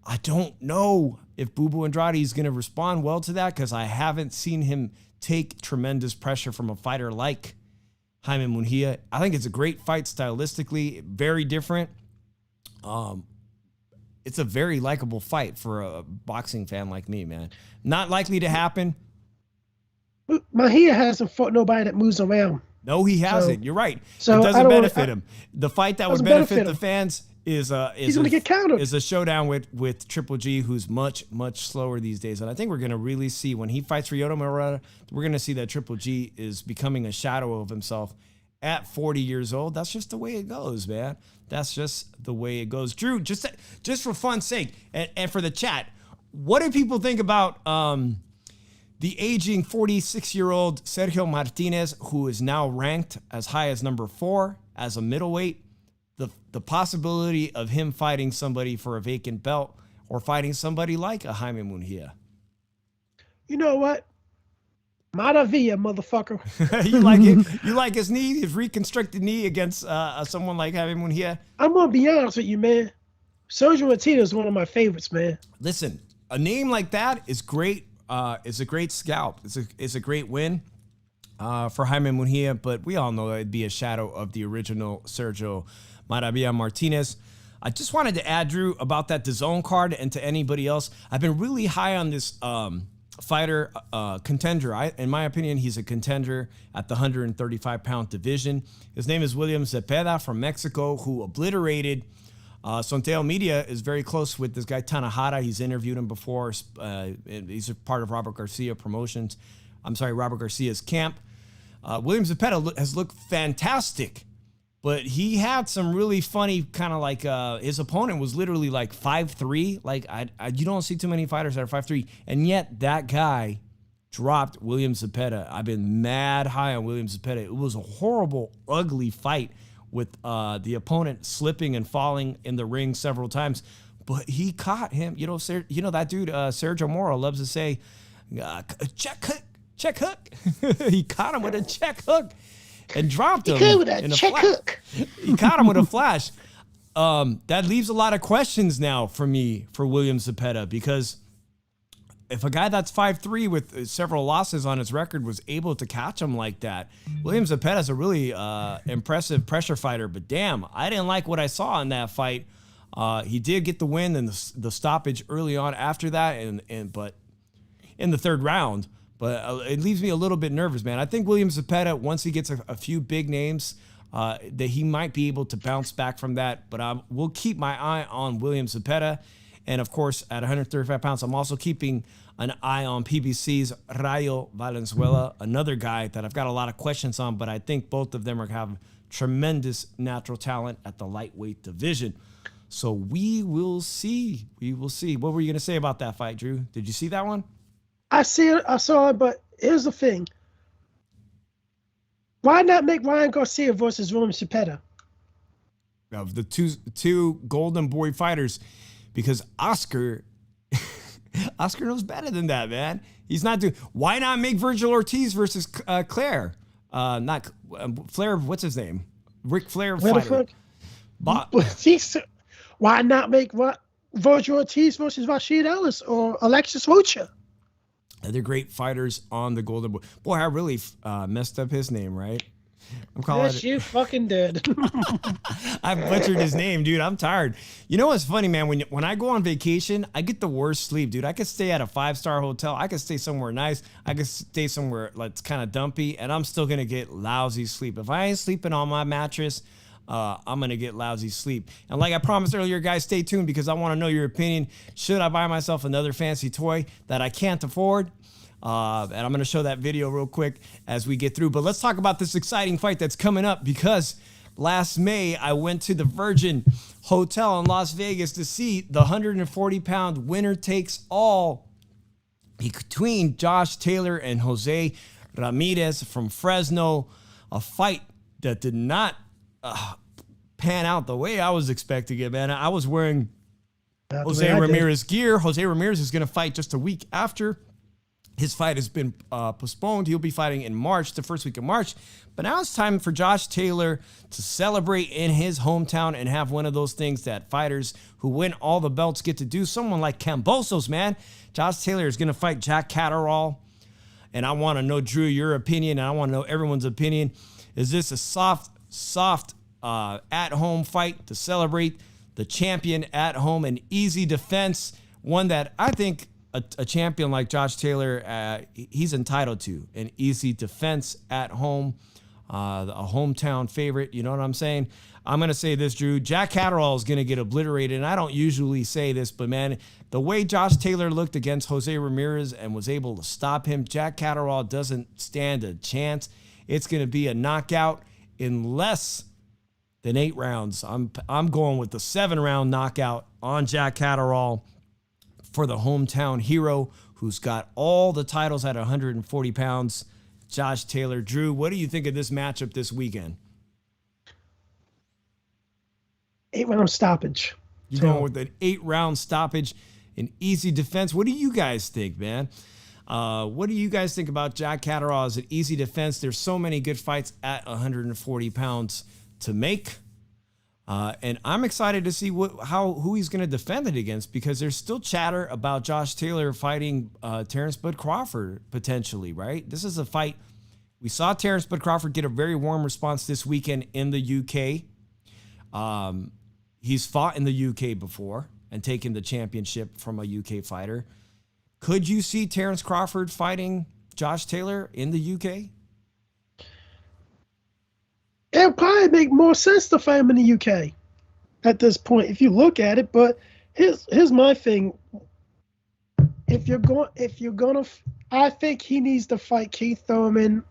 I don't know if Bubu Andrade is going to respond well to that, because I haven't seen him take tremendous pressure from a fighter like Jaime Munguia. I think it's a great fight stylistically, very different. It's a very likable fight for a boxing fan like me, man. Not likely to happen. Munguia hasn't fought nobody that moves around. No, he hasn't. You're right. So it doesn't benefit him. The fight that would benefit the fans he's going to get countered. Is a showdown with Triple G, who's much slower these days. And I think we're going to really see when he fights Ryota Murata, we're going to see that Triple G is becoming a shadow of himself at 40 years old. That's just the way it goes, man. That's just the way it goes. Drew, just for fun's sake and for the chat, what do people think about the aging 46-year-old Sergio Martinez, who is now ranked as high as number 4 as a middleweight? The possibility of him fighting somebody for a vacant belt or fighting somebody like a Jaime Munguia. You know what? Maravilla, motherfucker. You like it? You like his knee, his reconstructed knee against someone like Jaime Munguia? I'm gonna be honest with you, man. Sergio Martinez is one of my favorites, man. Listen, a name like that is great. It's a great scalp. It's a great win for Jaime Munguia, but we all know it'd be a shadow of the original Sergio Maravilla Martinez. I just wanted to add, Drew, about that DAZN card, and to anybody else, I've been really high on this fighter contender. In my opinion, he's a contender at the 135-pound division. His name is William Zepeda from Mexico, who obliterated Sonteo Media is very close with this guy Tanahara. He's interviewed him before. He's a part of Robert Garcia's camp. William Zepeda has looked fantastic, but he had some really funny kind of like his opponent was literally like 5'3". Like you don't see too many fighters that are 5'3", and yet that guy dropped William Zepeda. I've been mad high on William Zepeda. It was a horrible, ugly fight with the opponent slipping and falling in the ring several times, but he caught him. You know that dude Sergio Moro loves to say, check hook. He caught him with a check hook and dropped him. He caught with a check hook. He caught him with a flash. That leaves a lot of questions now for me for William Zepeda, because if a guy that's 5'3" with several losses on his record was able to catch him like that, William Zepeda is a really impressive pressure fighter. But damn, I didn't like what I saw in that fight. He did get the win and the stoppage early on after that, but in the third round. But it leaves me a little bit nervous, man. I think William Zepeda, once he gets a few big names, that he might be able to bounce back from that. But we'll keep my eye on William Zepeda. And, of course, at 135 pounds, I'm also keeping an eye on PBC's Rayo Valenzuela, another guy that I've got a lot of questions on, but I think both of them have tremendous natural talent at the lightweight division. So we will see. We will see. What were you going to say about that fight, Drew? Did you see that one? I saw it, but here's the thing. Why not make Ryan Garcia versus William Zepeda? Of the two Golden Boy fighters, because Oscar knows better than that, man. He's not doing. Why not make Virgil Ortiz versus Claire? Not Flair. What's his name? Ric Flair fighter. Why not make Virgil Ortiz versus Rashid Ellis or Alexis Rocha? They're great fighters on the Golden Boy. Boy, I really messed up his name, right? I'm calling yes, you fucking did. I butchered his name, dude. I'm tired. You know what's funny, man? When I go on vacation, I get the worst sleep, dude. I could stay at a 5-star hotel. I could stay somewhere nice. I could stay somewhere that's kind of dumpy, and I'm still going to get lousy sleep. If I ain't sleeping on my mattress, I'm going to get lousy sleep. And like I promised earlier, guys, stay tuned because I want to know your opinion. Should I buy myself another fancy toy that I can't afford? And I'm going to show that video real quick as we get through. But let's talk about this exciting fight that's coming up, because last May I went to the Virgin Hotel in Las Vegas to see the 140-pound winner takes all between Josh Taylor and Jose Ramirez from Fresno. A fight that did not pan out the way I was expecting it, man. I was wearing Jose Ramirez gear. Jose Ramirez is going to fight just a week after. His fight has been postponed. He'll be fighting in March, the first week of March. But now it's time for Josh Taylor to celebrate in his hometown and have one of those things that fighters who win all the belts get to do. Someone like Kambosos, man. Josh Taylor is going to fight Jack Catteral. And I want to know, Drew, your opinion, and I want to know everyone's opinion. Is this a soft at-home fight to celebrate the champion at home? An easy defense, one that I think a champion like Josh Taylor, he's entitled to an easy defense at home. a hometown favorite. You know what I'm saying? I'm going to say this, Drew. Jack Catteral is going to get obliterated. And I don't usually say this, but, man, the way Josh Taylor looked against Jose Ramirez and was able to stop him, Jack Catteral doesn't stand a chance. It's going to be a knockout in less than 8 rounds. I'm going with the 7-round knockout on Jack Catteral for the hometown hero who's got all the titles at 140 pounds, Josh Taylor. Drew, what do you think of this matchup this weekend? 8-round stoppage. You're going with an 8-round stoppage, an easy defense. What do you guys think, man? What do you guys think about Jack Catteral as an easy defense? There's so many good fights at 140 pounds to make. And I'm excited to see who he's going to defend it against, because there's still chatter about Josh Taylor fighting Terrence Bud Crawford potentially, right? This is a fight. We saw Terrence Bud Crawford get a very warm response this weekend in the UK. He's fought in the UK before and taken the championship from a UK fighter. Could you see Terrence Crawford fighting Josh Taylor in the UK? It would probably make more sense to fight him in the UK at this point, if you look at it. But here's my thing: if you're gonna, I think he needs to fight Keith Thurman,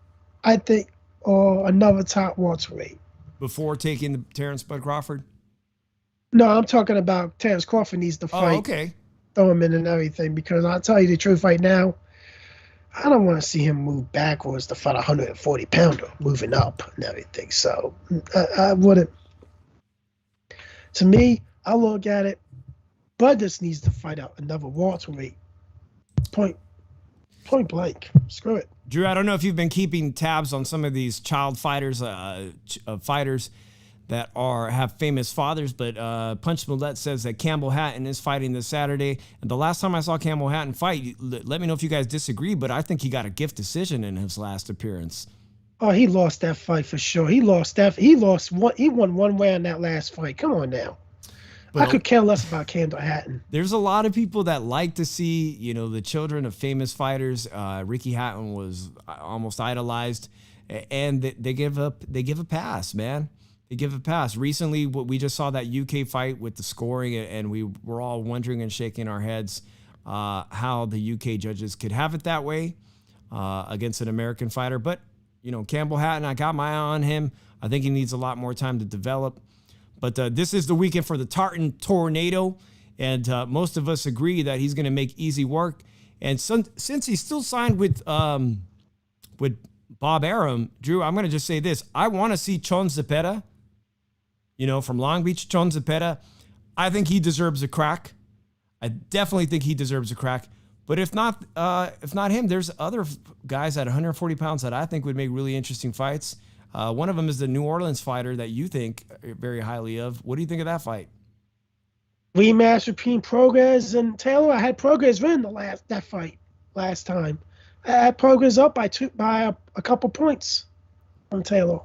I think, or another top welterweight before taking the Terrence Bud Crawford. No, I'm talking about Terrence Crawford needs to fight Thurman and everything, because I'll tell you the truth right now, I don't want to see him move backwards to fight a 140-pounder moving up and everything. So I wouldn't. To me, I look at it, Bud just needs to fight out another welterweight. Point blank. Screw it. Drew, I don't know if you've been keeping tabs on some of these child fighters, fighters that have famous fathers, but Punch Millette says that Campbell Hatton is fighting this Saturday. And the last time I saw Campbell Hatton fight, let me know if you guys disagree, but I think he got a gift decision in his last appearance. Oh, he lost that fight for sure. He won one round that last fight. Come on now. But I could care less about Campbell Hatton. There's a lot of people that like to see, the children of famous fighters. Ricky Hatton was almost idolized, and they give a pass, man. They give a pass. Recently, we just saw that UK fight with the scoring, and we were all wondering and shaking our heads how the UK judges could have it that way against an American fighter. But, Campbell Hatton, I got my eye on him. I think he needs a lot more time to develop. But this is the weekend for the Tartan Tornado, and most of us agree that he's going to make easy work. And since he's still signed with Bob Arum, Drew, I'm going to just say this. I want to see Chon Zepeda, from Long Beach, Chon Zepeda. I think he deserves a crack. I definitely think he deserves a crack. But if not him, there's other guys at 140 pounds that I think would make really interesting fights. One of them is the New Orleans fighter that you think very highly of. What do you think of that fight? Rematch between Progress and Taylor. I had Progress win that fight last time. I had Progress up by a couple points on Taylor.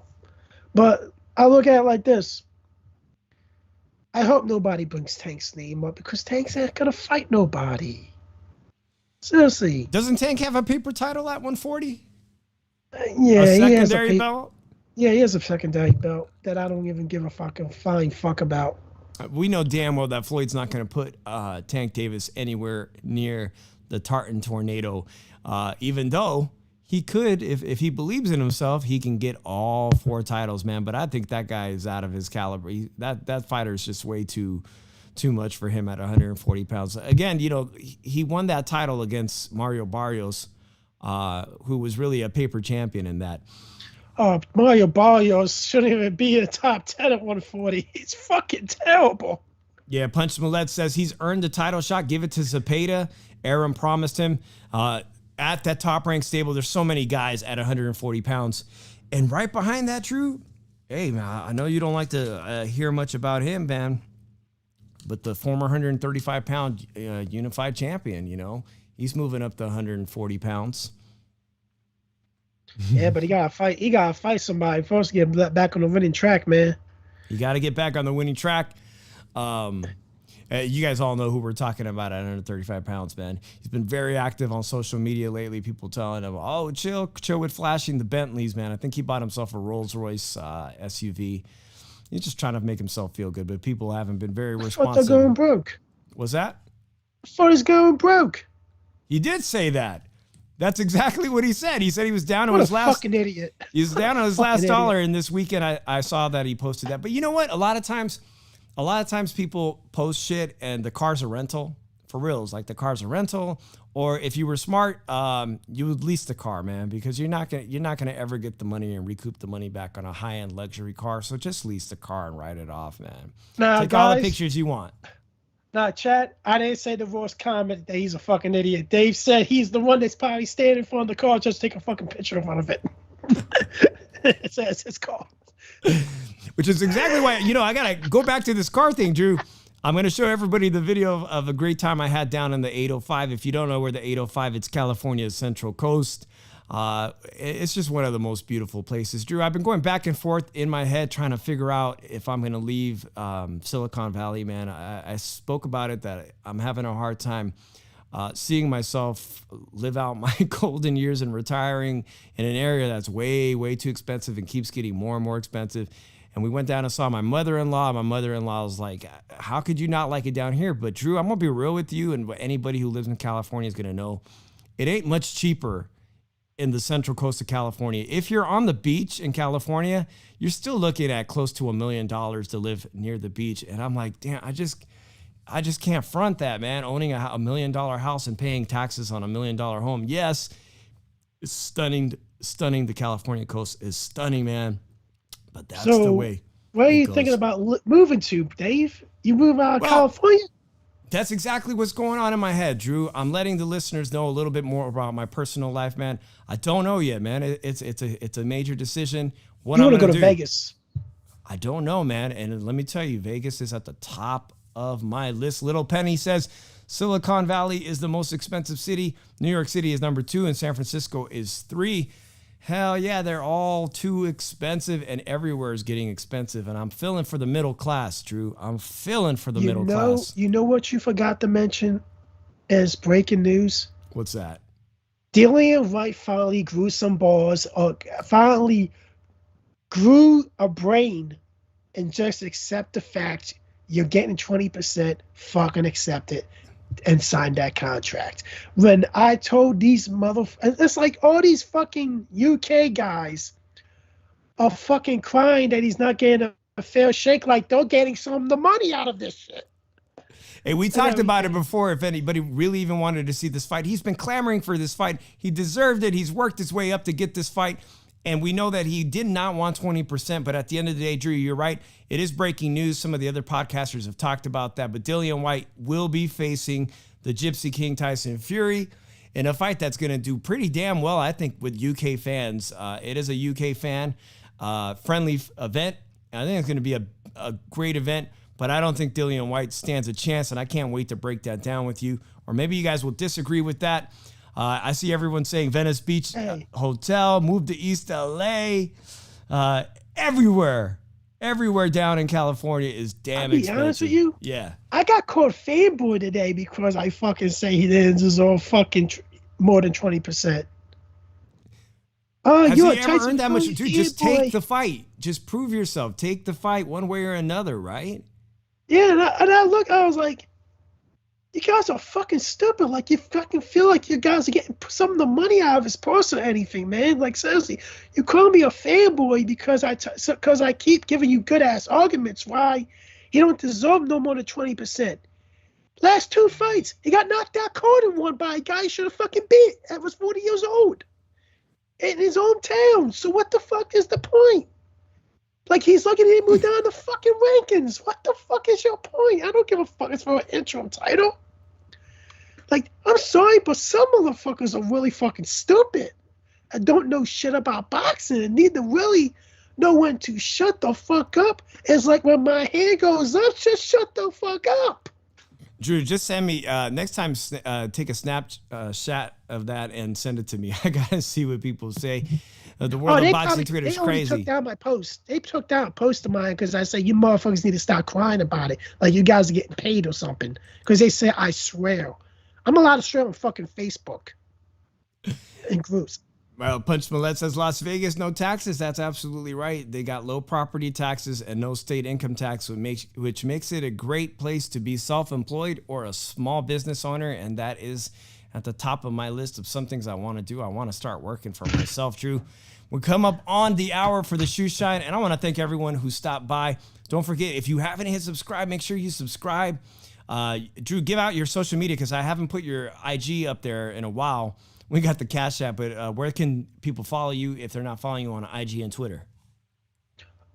But I look at it like this. I hope nobody brings Tank's name up, because Tank's not going to fight nobody. Seriously. Doesn't Tank have a paper title at 140? Yeah, a secondary belt? Yeah, he has a secondary belt that I don't even give a fucking flying fuck about. We know damn well that Floyd's not going to put Tank Davis anywhere near the Tartan Tornado, even though he could, if he believes in himself, he can get all 4 titles, man. But I think that guy is out of his caliber. That fighter is just way too much for him at 140 pounds. Again, he won that title against Mario Barrios, who was really a paper champion in that. Oh, Mario Barrios shouldn't even be in the top 10 at 140. He's fucking terrible. Yeah, Punch Millette says he's earned the title shot. Give it to Zepeda. Aaron promised him. At that top-ranked stable, there's so many guys at 140 pounds. And right behind that, Drew, hey, man, I know you don't like to hear much about him, man, but the former 135-pound unified champion, he's moving up to 140 pounds. Yeah, but he gotta fight somebody first to get back on the winning track, man. You got to get back on the winning track. You guys all know who we're talking about at 135 pounds, man. He's been very active on social media lately. People telling him, oh, chill with flashing the Bentleys, man. I think he bought himself a Rolls Royce SUV. He's just trying to make himself feel good, but people haven't been very responsive. I thought they're going broke. What's that? I thought he's going broke. He did say that. That's exactly what he said. He said he was down on What his a last fucking idiot. He was down on his last dollar, and this weekend I saw that he posted that. But you know what? A lot of times people post shit and the car's a rental. For reals, like the car's a rental. Or if you were smart, you would lease the car, man, because you're not gonna ever get the money and recoup the money back on a high-end luxury car. So just lease the car and write it off, man. Now, Take guys, all the pictures you want. Nah, chat, I didn't say the Ross comment that he's a fucking idiot. Dave said he's the one that's probably standing in front of the car just take a fucking picture in front of it. It says his car. Which is exactly why, I got to go back to this car thing, Drew. I'm going to show everybody the video of a great time I had down in the 805. If you don't know where the 805, it's California's Central Coast. It's just one of the most beautiful places. Drew, I've been going back and forth in my head trying to figure out if I'm going to leave Silicon Valley, man. I spoke about it that I'm having a hard time seeing myself live out my golden years and retiring in an area that's way, way too expensive and keeps getting more and more expensive. And we went down and saw my mother-in-law. My mother-in-law was like, how could you not like it down here? But Drew, I'm going to be real with you, and anybody who lives in California is going to know, it ain't much cheaper in the Central Coast of California. If you're on the beach in California, you're still looking at close to $1 million to live near the beach. And I'm like, damn, I just can't front that, man. Owning a $1 million house and paying taxes on $1 million home. Yes, it's stunning. The California coast is stunning, man. But that's the way. Where are you thinking about moving to, Dave? You move out of California? That's exactly what's going on in my head, Drew. I'm letting the listeners know a little bit more about my personal life, man. I don't know yet, man. It's a major decision. You want to go to Vegas? I don't know, man. And let me tell you, Vegas is at the top of my list. Little Penny says Silicon Valley is the most expensive city. New York City is number 2, and San Francisco is 3. Hell yeah, they're all too expensive, and everywhere is getting expensive. And I'm feeling for the middle class, Drew. I'm feeling for the middle class. You know what you forgot to mention as breaking news? What's that? Dillian Wright finally grew some balls, or finally grew a brain, and just accept the fact you're getting 20%, fucking accept it. And signed that contract. When I told these it's like all these fucking UK guys are fucking crying that he's not getting a fair shake, like they're getting some of the money out of this shit. Hey, we talked about it before. If anybody really even wanted to see this fight, he's been clamoring for this fight. He deserved it. He's worked his way up to get this fight. And we know that he did not want 20%, but at the end of the day, Drew, you're right. It is breaking news. Some of the other podcasters have talked about that, but Dillian Whyte will be facing the Gypsy King Tyson Fury in a fight that's going to do pretty damn well, I think, with UK fans. It is a UK fan friendly event. I think it's going to be a great event, but I don't think Dillian Whyte stands a chance, and I can't wait to break that down with you. Or maybe you guys will disagree with that. I see everyone saying Venice Beach Hotel, move to East LA. Everywhere down in California is damn expensive. I'll be honest with you. Yeah. I got caught fanboy today because I fucking say he didn't deserve fucking more than 20%. Has he ever earned that much? Dude, just take the fight. Just prove yourself. Take the fight one way or another, right? Yeah, and I was like, you guys are fucking stupid. Like, you fucking feel like you guys are getting some of the money out of his purse or anything, man. Like, seriously, you call me a fanboy because I keep giving you good-ass arguments why he don't deserve no more than 20%. Last 2 fights, he got knocked out cold in one by a guy he should have fucking beat that was 40 years old in his hometown. So what the fuck is the point? Like, he's looking at him move down the fucking rankings. What the fuck is your point? I don't give a fuck. It's for an interim title. Like, I'm sorry, but some motherfuckers are really fucking stupid and don't know shit about boxing and need to really know when to shut the fuck up. It's like when my hand goes up, just shut the fuck up. Drew, just send me next time. Take a snapshot of that and send it to me. I gotta see what people say. The world of boxing Twitter is crazy. They took down my post. They took down a post of mine because I say you motherfuckers need to stop crying about it, like you guys are getting paid or something. Because they say I swear. I'm allowed to swear on fucking Facebook in groups. Well, Punch Millette says Las Vegas, no taxes. That's absolutely right. They got low property taxes and no state income tax, which makes it a great place to be self-employed or a small business owner. And that is at the top of my list of some things I want to do. I want to start working for myself, Drew. We come up on the hour for the Shoe Shine, and I want to thank everyone who stopped by. Don't forget, if you haven't hit subscribe, make sure you subscribe. Drew, give out your social media because I haven't put your IG up there in a while. We got the Cash App, but where can people follow you if they're not following you on IG and Twitter?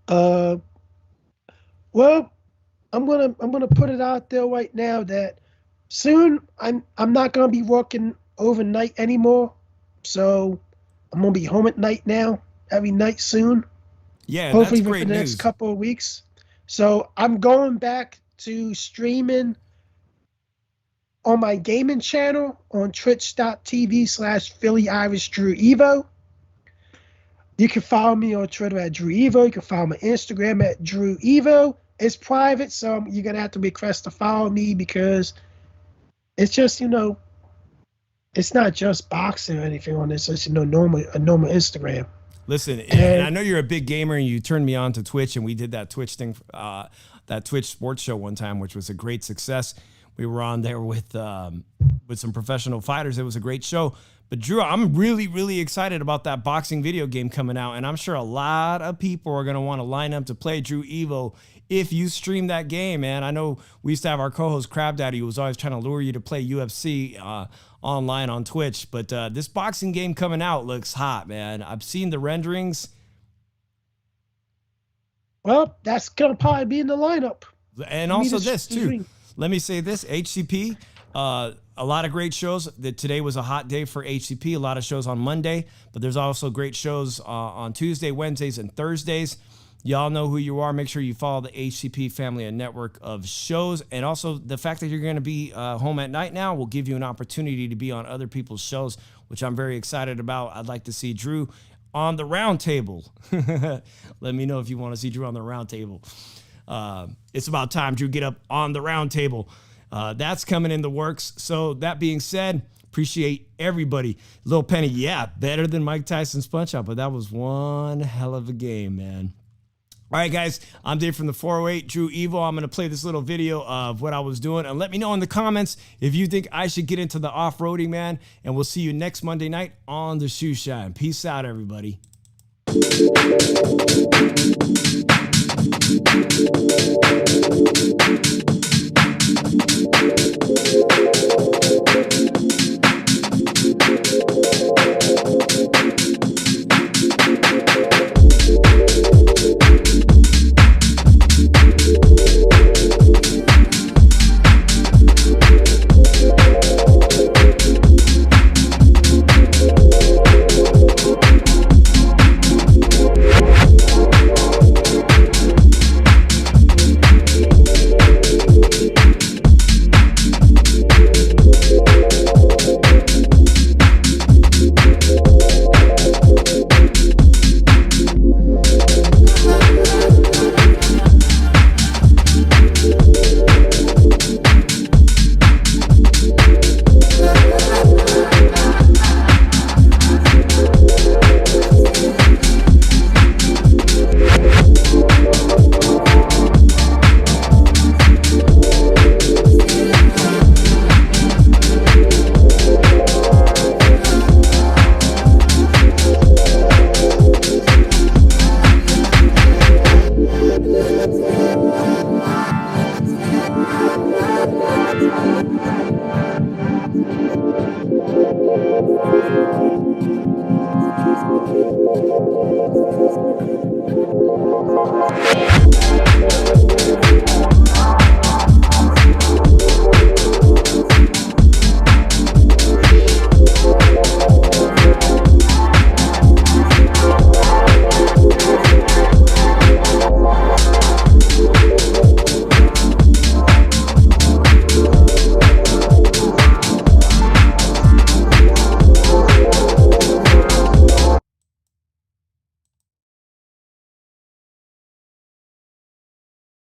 Well, I'm gonna put it out there right now that soon I'm not gonna be working overnight anymore. So I'm gonna be home at night now, every night soon. Yeah, hopefully that's great within the news. next couple of weeks. So I'm going back to streaming on my gaming channel on twitch.tv/Philly Irish Drew Evo. You can follow me on Twitter at Drew Evo. You can follow my Instagram at Drew Evo. It's private, so you're going to have to request to follow me because it's just, it's not just boxing or anything on this. It's, a normal Instagram. Listen, and I know you're a big gamer and you turned me on to Twitch, and we did that Twitch thing, that Twitch sports show one time, which was a great success. We were on there with some professional fighters. It was a great show. But Drew, I'm really, really excited about that boxing video game coming out, and I'm sure a lot of people are going to want to line up to play Drew Evo if you stream that game, man. I know we used to have our co-host Crab Daddy who was always trying to lure you to play UFC online on Twitch, but this boxing game coming out looks hot, man. I've seen the renderings. Well, that's going to probably be in the lineup. And also this, too. Let me say this, HCP, a lot of great shows. Today was a hot day for HCP, a lot of shows on Monday, but there's also great shows on Tuesday, Wednesdays, and Thursdays. Y'all know who you are. Make sure you follow the HCP family and network of shows. And also the fact that you're going to be home at night now will give you an opportunity to be on other people's shows, which I'm very excited about. I'd like to see Drew on the round table. Let me know if you want to see Drew on the round table. It's about time Drew get up on the round table. That's coming in the works. So that being said, appreciate everybody. Little Penny, yeah, better than Mike Tyson's punch out, but that was one hell of a game, man. All right, guys, I'm Dave from the 408, Drew Evo. I'm going to play this little video of what I was doing, and let me know in the comments if you think I should get into the off-roading, man, and we'll see you next Monday night on the Shoe Shine. Peace out, everybody.